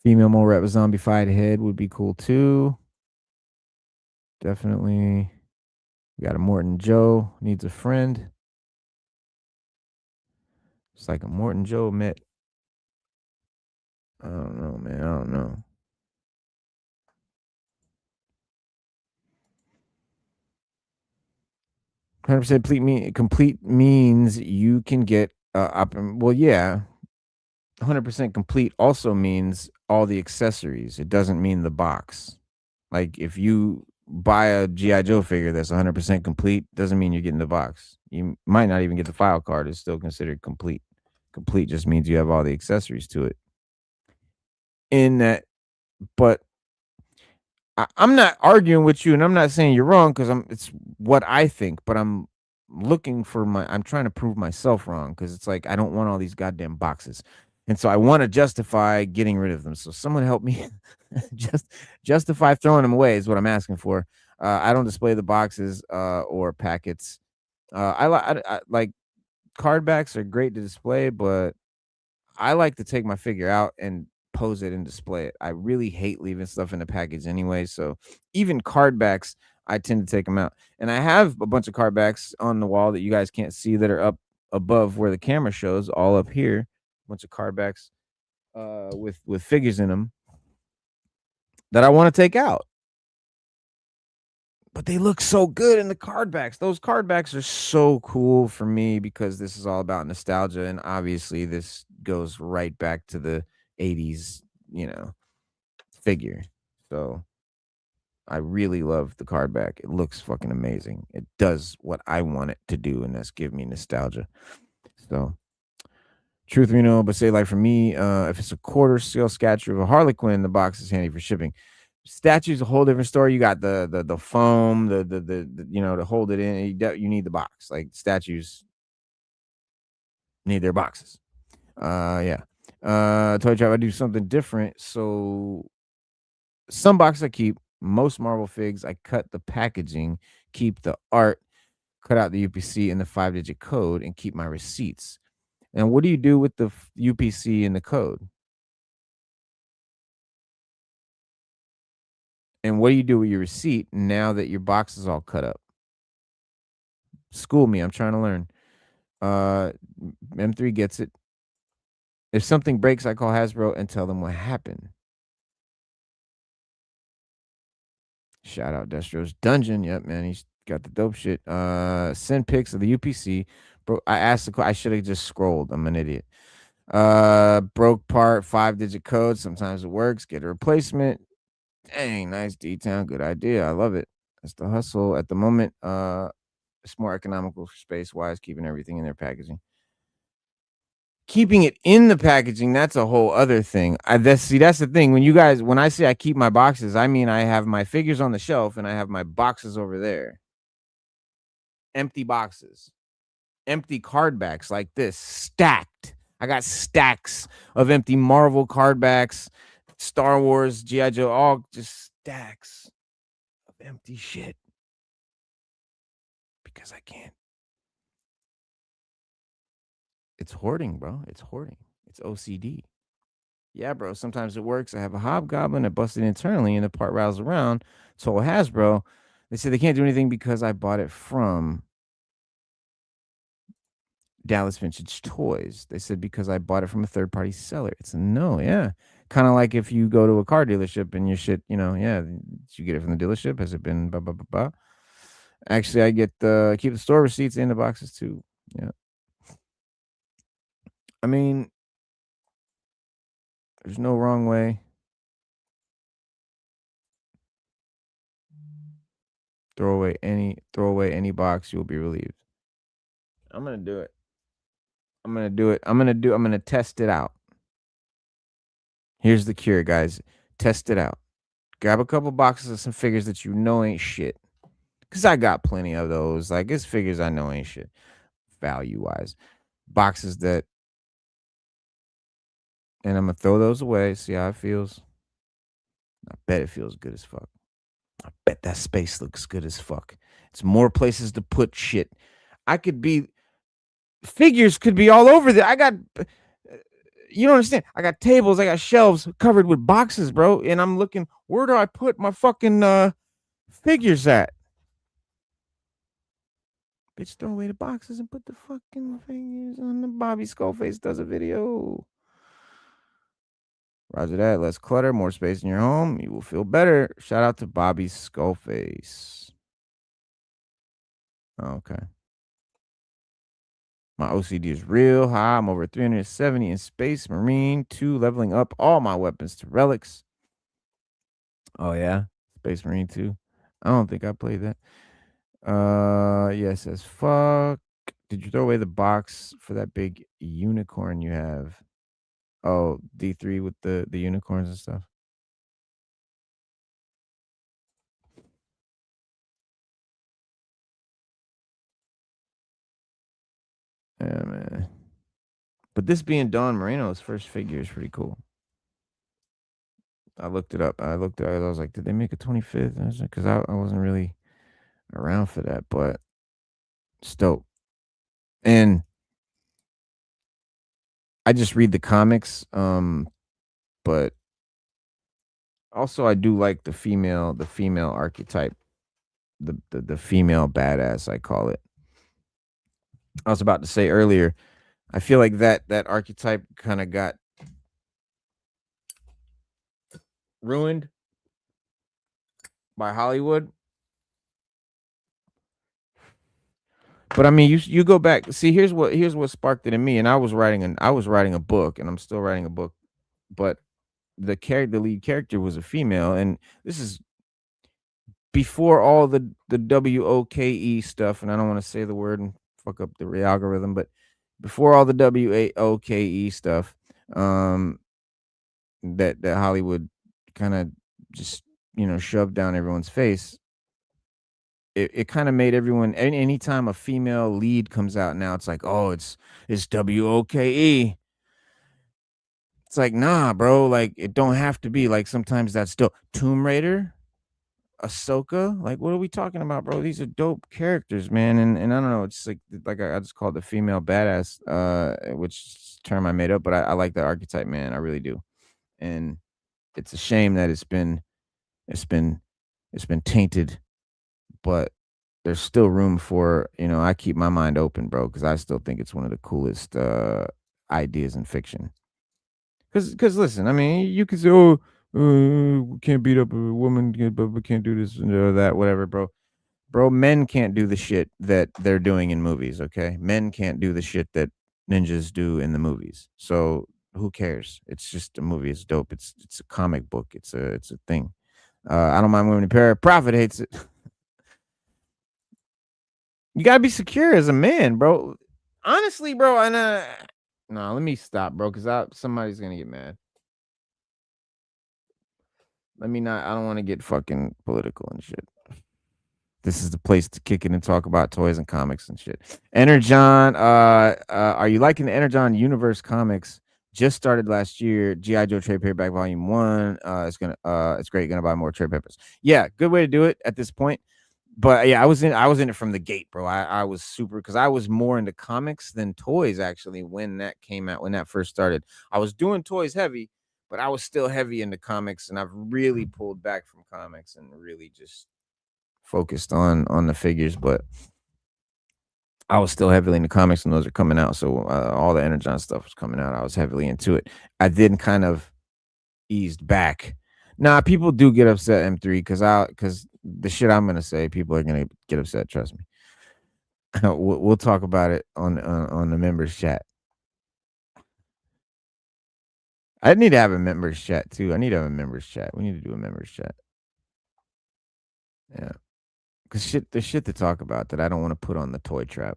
Female mole rat with zombie fight head would be cool too. Definitely. We got a Morton Joe needs a friend. It's like a Morton Joe met. I don't know, man. I don't know. Complete means you can get well, yeah. 100% complete also means all the accessories. It doesn't mean the box. Like if you buy a GI Joe figure that's 100% complete, doesn't mean you're getting the box. You might not even get the file card. It's still considered complete. Complete just means you have all the accessories to it. In that, but I'm not arguing with you, and I'm not saying you're wrong because it's what I think, but I'm I'm trying to prove myself wrong because it's like I don't want all these goddamn boxes. And so I want to justify getting rid of them. So someone help me just justify throwing them away is what I'm asking for. I don't display the boxes or packets. I like card backs are great to display, but I like to take my figure out and pose it and display it. I really hate leaving stuff in the package anyway. So even card backs, I tend to take them out. And I have a bunch of card backs on the wall that you guys can't see that are up above where the camera shows, all up here. A bunch of card backs with figures in them that I want to take out. But they look so good in the card backs. Those card backs are so cool for me because this is all about nostalgia. And obviously, this goes right back to the 80s, figure. So I really love the card back. It looks fucking amazing. It does what I want it to do, and that's give me nostalgia. So, truth we know, but say like for me, if it's a quarter scale statue of a Harlequin, the box is handy for shipping. Statue's a whole different story. You got the foam, the to hold it in. You need the box. Like statues need their boxes. Yeah. Toy Trap, I do something different. So some boxes I keep. Most Marvel figs, I cut the packaging, keep the art, cut out the UPC and the 5-digit code, and keep my receipts. And what do you do with the UPC and the code? And what do you do with your receipt now that your box is all cut up? School me. I'm trying to learn. M3 gets it. If something breaks, I call Hasbro and tell them what happened. Shout out Destro's Dungeon. Yep, man. He's got the dope shit. Send pics of the UPC. Bro, I asked I should have just scrolled. I'm an idiot. Broke part, 5-digit code. Sometimes it works. Get a replacement. Dang, nice D-Town. Good idea. I love it. That's the hustle at the moment. It's more economical space wise, keeping everything in their packaging. Keeping it in the packaging, that's a whole other thing. That's the thing. When I say I keep my boxes, I mean I have my figures on the shelf and I have my boxes over there. Empty boxes. Empty card backs like this, stacked. I got stacks of empty Marvel card backs, Star Wars, G.I. Joe, all just stacks of empty shit. Because I can't. It's hoarding, bro. It's hoarding. It's OCD. Yeah, bro. Sometimes it works. I have a hobgoblin that busted internally and the part rattles around. Told Hasbro. They said they can't do anything because I bought it from Dallas Vintage Toys. They said because I bought it from a third-party seller. It's a no, yeah. Kind of like if you go to a car dealership and your shit, yeah, did you get it from the dealership? Has it been blah, blah, blah, blah? Actually, I keep the store receipts in the boxes too. Yeah. I mean, there's no wrong way. Throw away any box, you'll be relieved. I'm gonna do it. I'm gonna test it out. Here's the cure, guys. Test it out. Grab a couple boxes of some figures that you know ain't shit. Cause I got plenty of those. Like it's figures I know ain't shit. Value wise. Boxes that, and I'm gonna throw those away, see how it feels. I bet it feels good as fuck. I bet that space looks good as fuck. It's more places to put shit. Figures could be all over there. I got, you don't understand. I got tables, I got shelves covered with boxes, bro. And I'm looking, where do I put my fucking figures at? Bitch, throw away the boxes and put the fucking figures on the Bobby Skullface does a video. Roger that. Less clutter, more space in your home. You will feel better. Shout out to Bobby Skullface. Okay. My OCD is real high. I'm over 370 in Space Marine 2, leveling up all my weapons to relics. Oh, yeah. Space Marine 2. I don't think I played that. Yes, as fuck. Did you throw away the box for that big unicorn you have? Oh, D3 with the unicorns and stuff. Yeah, man. But this being Dawn Moreno's first figure is pretty cool. I looked it up. I was like, did they make a 25th? And I was like, because I wasn't really around for that, but it's dope. And I just read the comics, but also I do like the female archetype, the female badass, I call it. I was about to say earlier, I feel like that archetype kind of got ruined by Hollywood. But I mean, you go back. See, here's what sparked it in me. And I was writing a book, and I'm still writing a book. But the lead character was a female, and this is before all the WOKE stuff. And I don't want to say the word and fuck up the algorithm, but before all the WOKE stuff, that Hollywood kind of just shoved down everyone's face. It kind of made everyone, anytime a female lead comes out now, it's like, oh, it's WOKE. It's like, nah, bro, like it don't have to be. Like sometimes that's still Tomb Raider, Ahsoka. Like, what are we talking about, bro? These are dope characters, man. And I don't know, it's like I just call it the female badass, which term I made up, but I like that archetype, man. I really do. And it's a shame that it's been tainted, but there's still room for, I keep my mind open, bro, because I still think it's one of the coolest ideas in fiction. Because listen, I mean, you could say, oh, we can't beat up a woman, but we can't do this or that, whatever, bro. Bro, men can't do the shit that they're doing in movies, okay? Men can't do the shit that ninjas do in the movies. So who cares? It's just a movie. It's dope. It's a comic book. It's a thing. I don't mind women in pair. Prophet hates it. You gotta be secure as a man, bro. Honestly, bro, and no, let me stop, bro, because somebody's gonna get mad. Let me not. I don't want to get fucking political and shit. This is the place to kick it and talk about toys and comics and shit. Energon, are you liking the Energon Universe comics? Just started last year. GI Joe trade paperback volume 1. It's great. Gonna buy more trade papers. Yeah, good way to do it at this point. But yeah, I was in it from the gate, bro. I was super, because I was more into comics than toys actually when that came out, when that first started. I was doing toys heavy, but I was still heavy into comics, and I've really pulled back from comics and really just focused on the figures. But I was still heavily into comics when those are coming out. So all the Energon stuff was coming out. I was heavily into it. I then kind of eased back. Nah, people do get upset, M3, because the shit I'm gonna say, people are gonna get upset. Trust me. We'll talk about it on the members chat. I need to have a members chat too. I need to have a members chat. We need to do a members chat. Yeah, because there's shit to talk about that I don't want to put on the toy trap.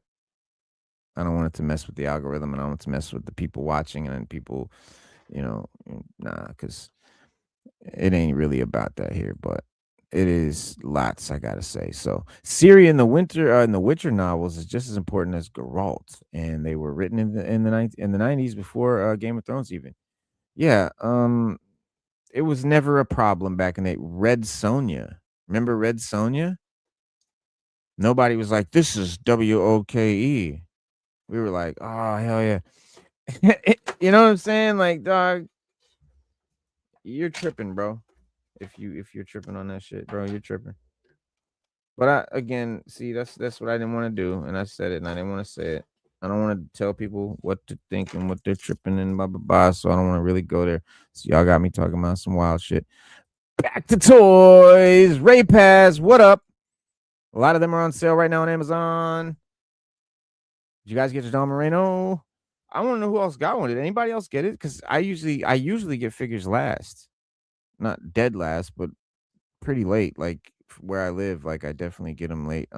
I don't want it to mess with the algorithm, and I don't want it to mess with the people watching and people, nah, because it ain't really about that here, but it is lots, I gotta say. So Ciri in the Witcher novels is just as important as Geralt, and they were written in the 90s before Game of Thrones even. Yeah, it was never a problem back in the Red Sonja. Remember Red Sonja? Nobody was like, this is WOKE. We were like, oh hell yeah. You know what I'm saying? Like, dog, you're tripping, bro. If you're tripping on that shit, bro, you're tripping. But again, see, that's what I didn't want to do, and I said it, and I didn't want to say it. I don't want to tell people what to think and what they're tripping and blah blah blah. So I don't want to really go there. So y'all got me talking about some wild shit. Back to toys. Ray Pass, what up? A lot of them are on sale right now on Amazon. Did you guys get your Dawn Moreno? I want to know who else got one. Did anybody else get it? Because I usually get figures last, not dead last, but pretty late. Like where I live, like I definitely get them late.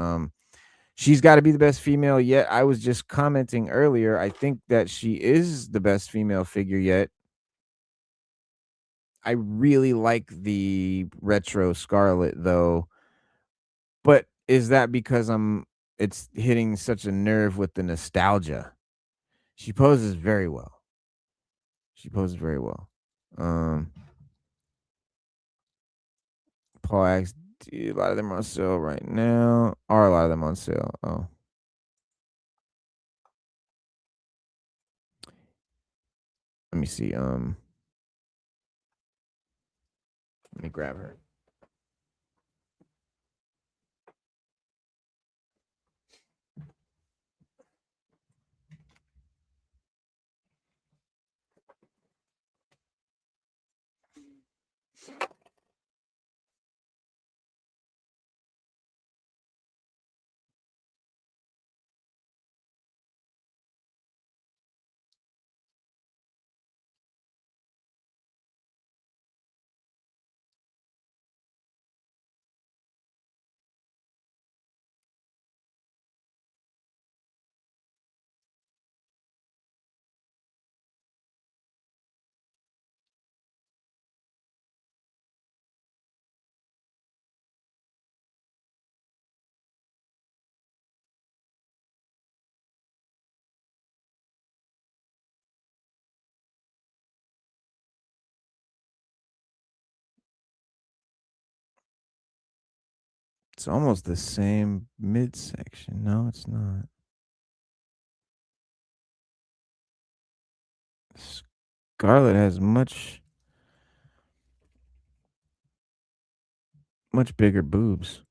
She's got to be the best female yet. I was just commenting earlier. I think that she is the best female figure yet. I really like the retro Scarlet though. But is that because it's hitting such a nerve with the nostalgia? She poses very well. She poses very well. Paul asks, a lot of them are on sale right now. Are a lot of them on sale? Oh. Let me see. Let me grab her. It's almost the same midsection. No, it's not. Scarlet has much bigger boobs.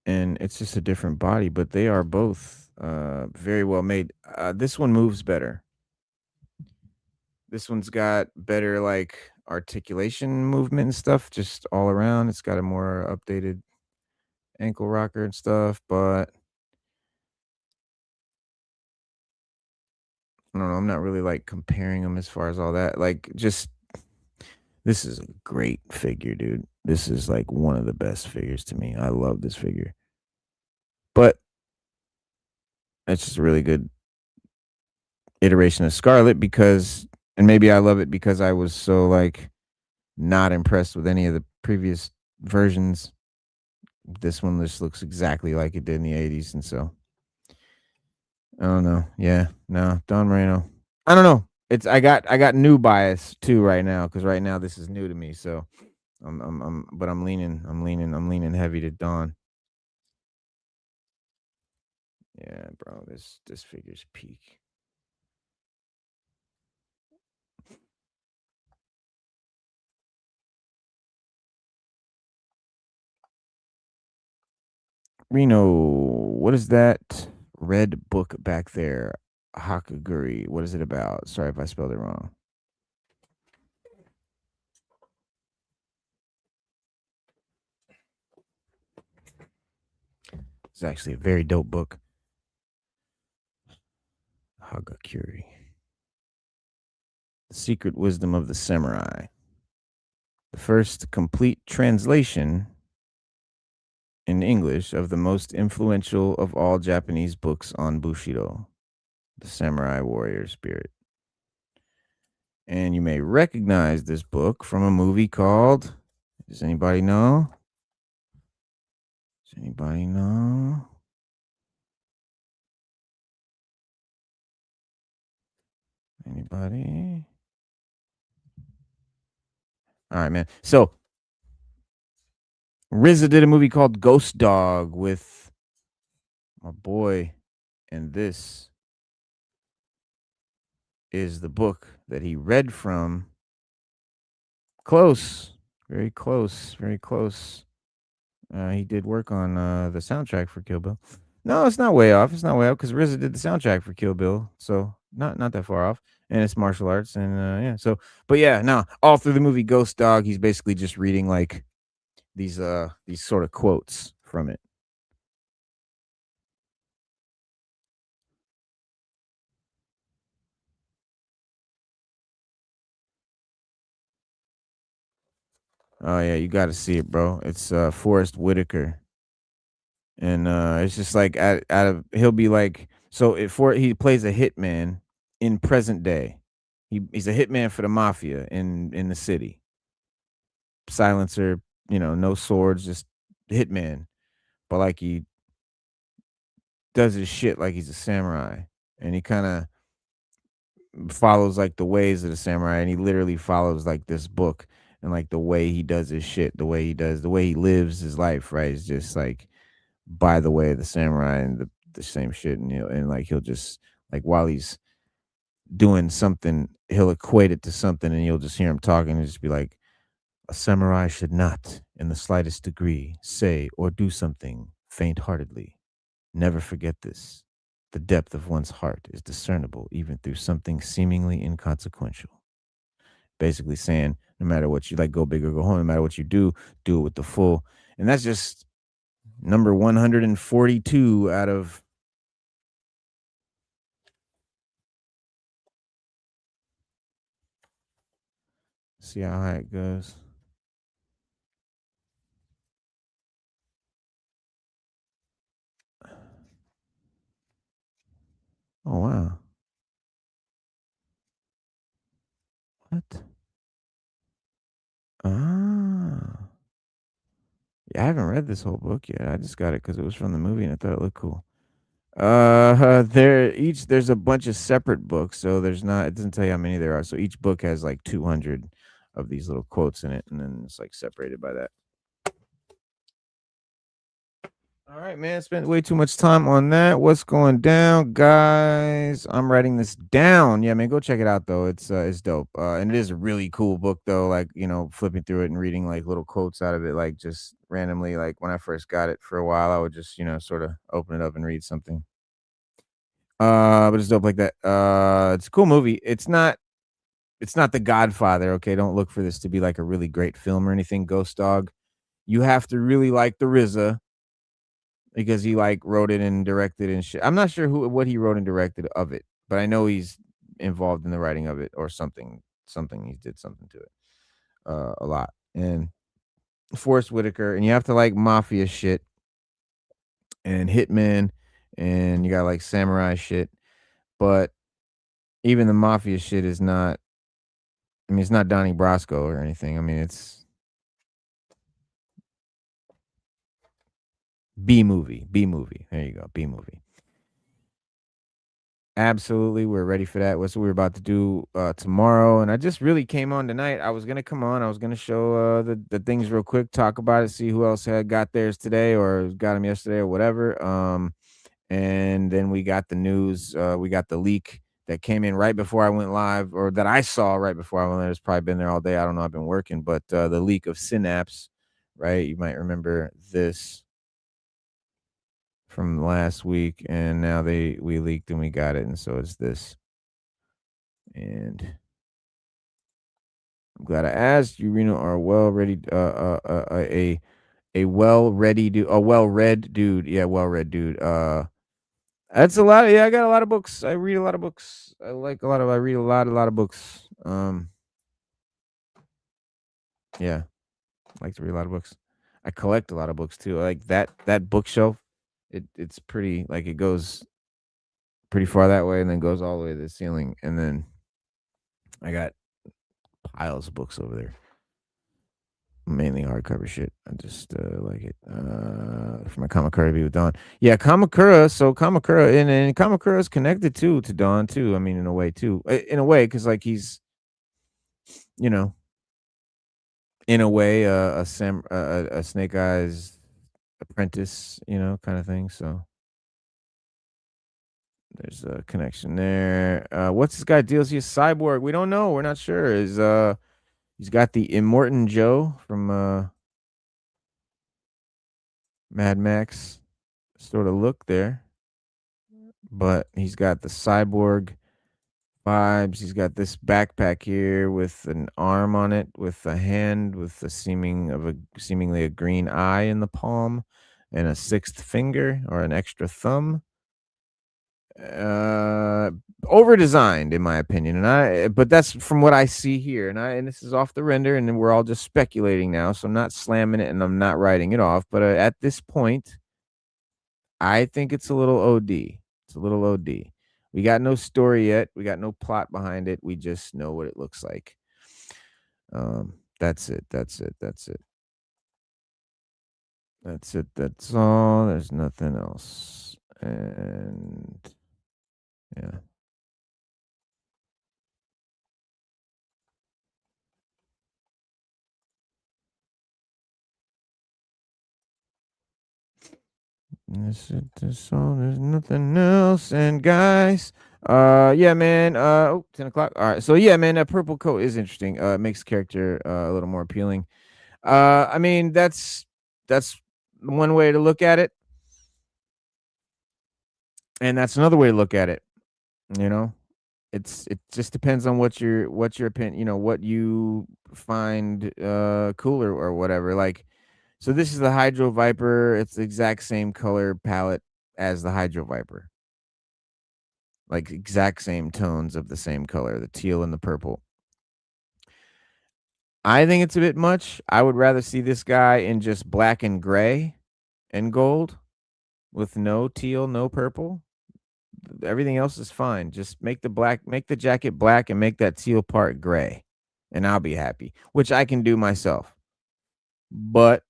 And it's just a different body, but they are both very well made. This one moves better. This one's got better like articulation movement and stuff just all around. It's got a more updated ankle rocker and stuff, but I don't know. I'm not really like comparing them as far as all that. Like, just this is a great figure, dude. This is like one of the best figures to me. I love this figure, but it's just a really good iteration of Scarlet because, and maybe I love it because I was so like not impressed with any of the previous versions. This one just looks exactly like it did in the 80s, and so I don't know. Yeah, no, Dawn Moreno. I don't know. It's I got new bias too right now because right now this is new to me. So but I'm leaning heavy to Dawn. Yeah, bro, this figure's peak. Reno, what is that red book back there? Hakaguri. What is it about? Sorry if I spelled it wrong. It's actually a very dope book. Hagakuri. The Secret Wisdom of the Samurai. The first complete translation in English of the most influential of all Japanese books on Bushido, the samurai warrior spirit. And you may recognize this book from a movie called, does anybody know? Does anybody know? Anybody? All right, man. So RZA did a movie called Ghost Dog with my boy, and this is the book that he read from. Close, very close, very close. He did work on the soundtrack for Kill Bill. No, it's not way off. It's not way off because RZA did the soundtrack for Kill Bill, so not that far off. And it's martial arts, and yeah. So, but yeah, no, all through the movie Ghost Dog, he's basically just reading like these sort of quotes from it. Oh yeah, you got to see it, bro. It's Forrest Whitaker, and it's just like out of he'll be like so it for he plays a hitman in present day. He's a hitman for the mafia in the city. Silencer, no swords, just hitman. But like he does his shit like he's a samurai, and he kind of follows like the ways of the samurai, and he literally follows like this book and like the way he does his shit, the way he lives his life, right? Is just like by the way of the samurai and the same shit, and and like he'll just like while he's doing something, he'll equate it to something, and you'll just hear him talking and just be like, a samurai should not, in the slightest degree, say or do something faint heartedly. Never forget this. The depth of one's heart is discernible even through something seemingly inconsequential. Basically saying, no matter what you like, go big or go home, no matter what you do it with the full. And that's just number 142 out of. See how high it goes. Oh, wow. What? Ah. Yeah, I haven't read this whole book yet. I just got it because it was from the movie and I thought it looked cool. There's a bunch of separate books, so there's not. It doesn't tell you how many there are. So each book has like 200 of these little quotes in it, and then it's like separated by that. All right, man. Spent way too much time on that. What's going down, guys? I'm writing this down. Yeah, man, go check it out though. It's dope. And it is a really cool book though. Like flipping through it and reading like little quotes out of it, like just randomly. Like when I first got it for a while, I would just sort of open it up and read something. But it's dope like that. It's a cool movie. It's not The Godfather. Okay, don't look for this to be like a really great film or anything. Ghost Dog. You have to really like the RZA because he like wrote it and directed and shit. I'm not sure what he wrote and directed of it, but I know he's involved in the writing of it or something. Something he did something to it a lot. And Forrest Whitaker, and you have to like mafia shit and hitman, and you got like samurai shit. But even the mafia shit is not. I mean, it's not Donnie Brasco or anything. I mean, it's B movie. B movie. There you go. B movie. Absolutely. We're ready for that. What's what we're about to do tomorrow. And I just really came on tonight. I was gonna come on. I was gonna show the things real quick, talk about it, see who else had got theirs today or got them yesterday or whatever. And then we got the news, we got the leak that came in right before I went live, or that I saw right before I went live. It's probably been there all day. I don't know. I've been working, but the leak of Synapse, right? You might remember this from last week, and now we leaked and we got it, and so it's this. And I'm glad I asked. You, Reno, are well ready. A well ready dude, a well read dude. Yeah, well read dude. That's a lot. Yeah, I got a lot of books. I read a lot of books. I read a lot of books. Yeah, I like to read a lot of books. I collect a lot of books too. I like that bookshelf. It's pretty, like it goes pretty far that way and then goes all the way to the ceiling. And then I got piles of books over there. Mainly hardcover shit. I just like it. For my Kamakura to be with Dawn. Yeah, Kamakura. So Kamakura, and Kamakura is connected too to Dawn too. I mean, in a way too. In a way, because like he's, you know, in a way, a Snake Eyes apprentice, kind of thing. So there's a connection there. What's this guy deals? He's Cyborg. We don't know. We're not sure. He's got the Immortan Joe from Mad Max sort of look there, but he's got the cyborg vibes. He's got this backpack here with an arm on it, with a hand, with the seemingly a green eye in the palm, and a sixth finger or an extra thumb. Over designed in my opinion, but that's from what I see here, and this is off the render, and then we're all just speculating now, so I'm not slamming it and I'm not writing it off, but at this point I think it's a little OD. It's a little OD. We got no story yet. We got no plot behind it. We just know what it looks like. That's it. That's it. That's it. That's it. That's all. There's nothing else. And yeah. That's it. That's all. There's nothing else. And guys, yeah, man. 10 o'clock. All right. So yeah, man, that purple coat is interesting. It makes character a little more appealing. I mean, that's one way to look at it. And that's another way to look at it. You know, it just depends on what your opinion, what you find cooler or whatever. Like, so this is the Hydro-Viper. It's the exact same color palette as the Hydro-Viper. Like exact same tones of the same color, the teal and the purple. I think it's a bit much. I would rather see this guy in just black and gray and gold with no teal, no purple. Everything else is fine. Just make the jacket black and make that teal part gray, and I'll be happy, which I can do myself. But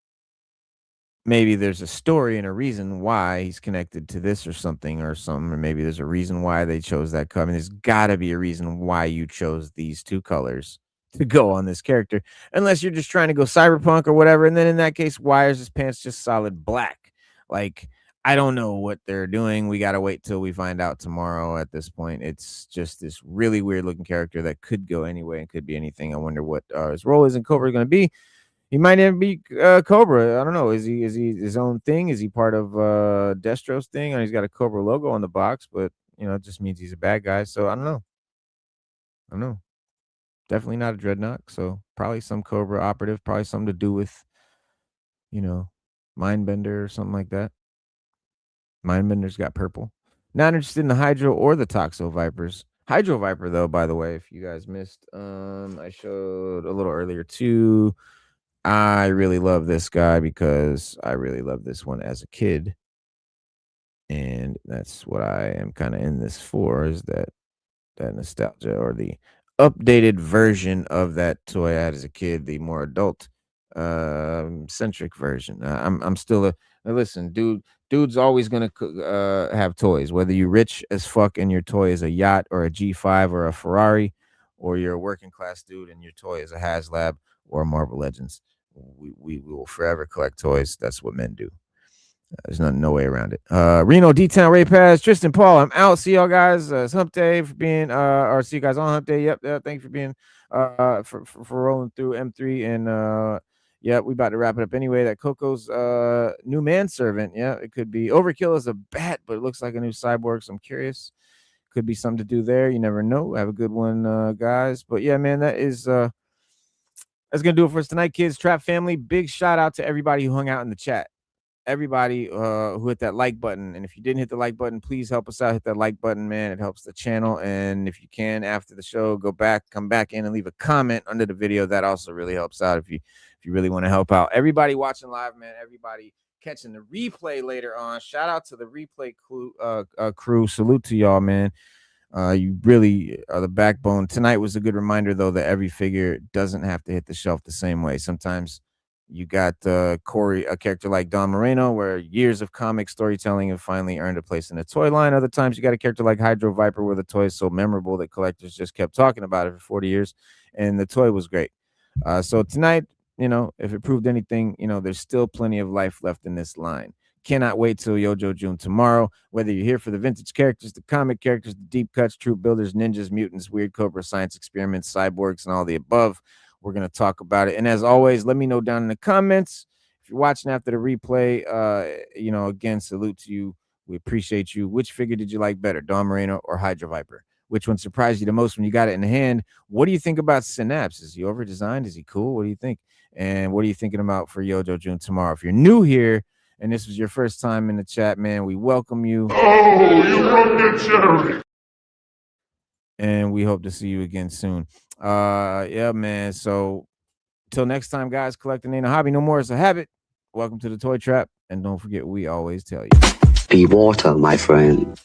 maybe there's a story and a reason why he's connected to this or something, or maybe there's a reason why they chose that color. I mean, there's got to be a reason why you chose these two colors to go on this character, unless you're just trying to go cyberpunk or whatever. And then in that case, why is his pants just solid black? Like, I don't know what they're doing. We got to wait till we find out tomorrow. At this point, it's just this really weird looking character that could go anyway and could be anything. I wonder what his role is in Cobra going to be. He might even be Cobra. I don't know. Is he his own thing? Is he part of Destro's thing? And he's got a Cobra logo on the box, but it just means he's a bad guy. So I don't know. I don't know. Definitely not a Dreadnought. So probably some Cobra operative. Probably something to do with Mindbender or something like that. Mindbender's got purple. Not interested in the Hydro or the Toxo Vipers. Hydro-Viper, though, by the way, if you guys missed, I showed a little earlier too. I really love this guy because I really love this one as a kid. And that's what I am kind of in this for, is that nostalgia, or the updated version of that toy I had as a kid, the more adult centric version. I'm still listen, dude's always gonna have toys, whether you rich as fuck and your toy is a yacht or a G5 or a Ferrari, or you're a working class dude and your toy is a HasLab or a Marvel Legends. We will forever collect toys. That's what men do. There's no way around it. Reno, D-Town, Ray Paz, Tristan, Paul, I'm out. See y'all guys. It's Hump Day for being, or see you guys on Hump Day. Yep. Thank you for being, for rolling through M3. And, yeah, we about to wrap it up anyway. That Coco's new manservant. Yeah, it could be Overkill as a bat, but it looks like a new cyborg. So I'm curious. Could be something to do there. You never know. Have a good one, guys. But yeah, man, that's gonna do it for us tonight, kids. Trap family. Big shout out to everybody who hung out in the chat. Everybody who hit that like button, and if you didn't hit the like button, please help us out. Hit that like button, man. It helps the channel. And if you can, after the show, come back in and leave a comment under the video. That also really helps out if you really want to help out. Everybody watching live, man. Everybody catching the replay later on. Shout out to the replay crew. Salute to y'all, man. You really are the backbone. Tonight was a good reminder, though, that every figure doesn't have to hit the shelf the same way. Sometimes you got Corey, a character like Dawn Moreno, where years of comic storytelling have finally earned a place in the toy line. Other times you got a character like Hydro-Viper, where the toy is so memorable that collectors just kept talking about it for 40 years, and the toy was great. So tonight, if it proved anything, there's still plenty of life left in this line. Cannot wait till YoJoe June tomorrow. Whether you're here for the vintage characters, the comic characters, the deep cuts, troop builders, ninjas, mutants, weird Cobra, science experiments, cyborgs, and all the above, we're going to talk about it. And as always, let me know down in the comments if you're watching after the replay, you know, again, salute to you. We appreciate you. Which figure did you like better, Dawn Moreno or Hydro-Viper? Which one surprised you the most when you got it in the hand? What do you think about Synapse? Is he over-designed? Is he cool? What do you think? And what are you thinking about for YoJoe June tomorrow? If you're new here and this was your first time in the chat, man, we welcome you. Oh, you run the cherry. And we hope to see you again soon. Yeah, man. So till next time, guys, collecting ain't a hobby no more. It's a habit. Welcome to the Toy Trap. And don't forget, we always tell you. Be water, my friend.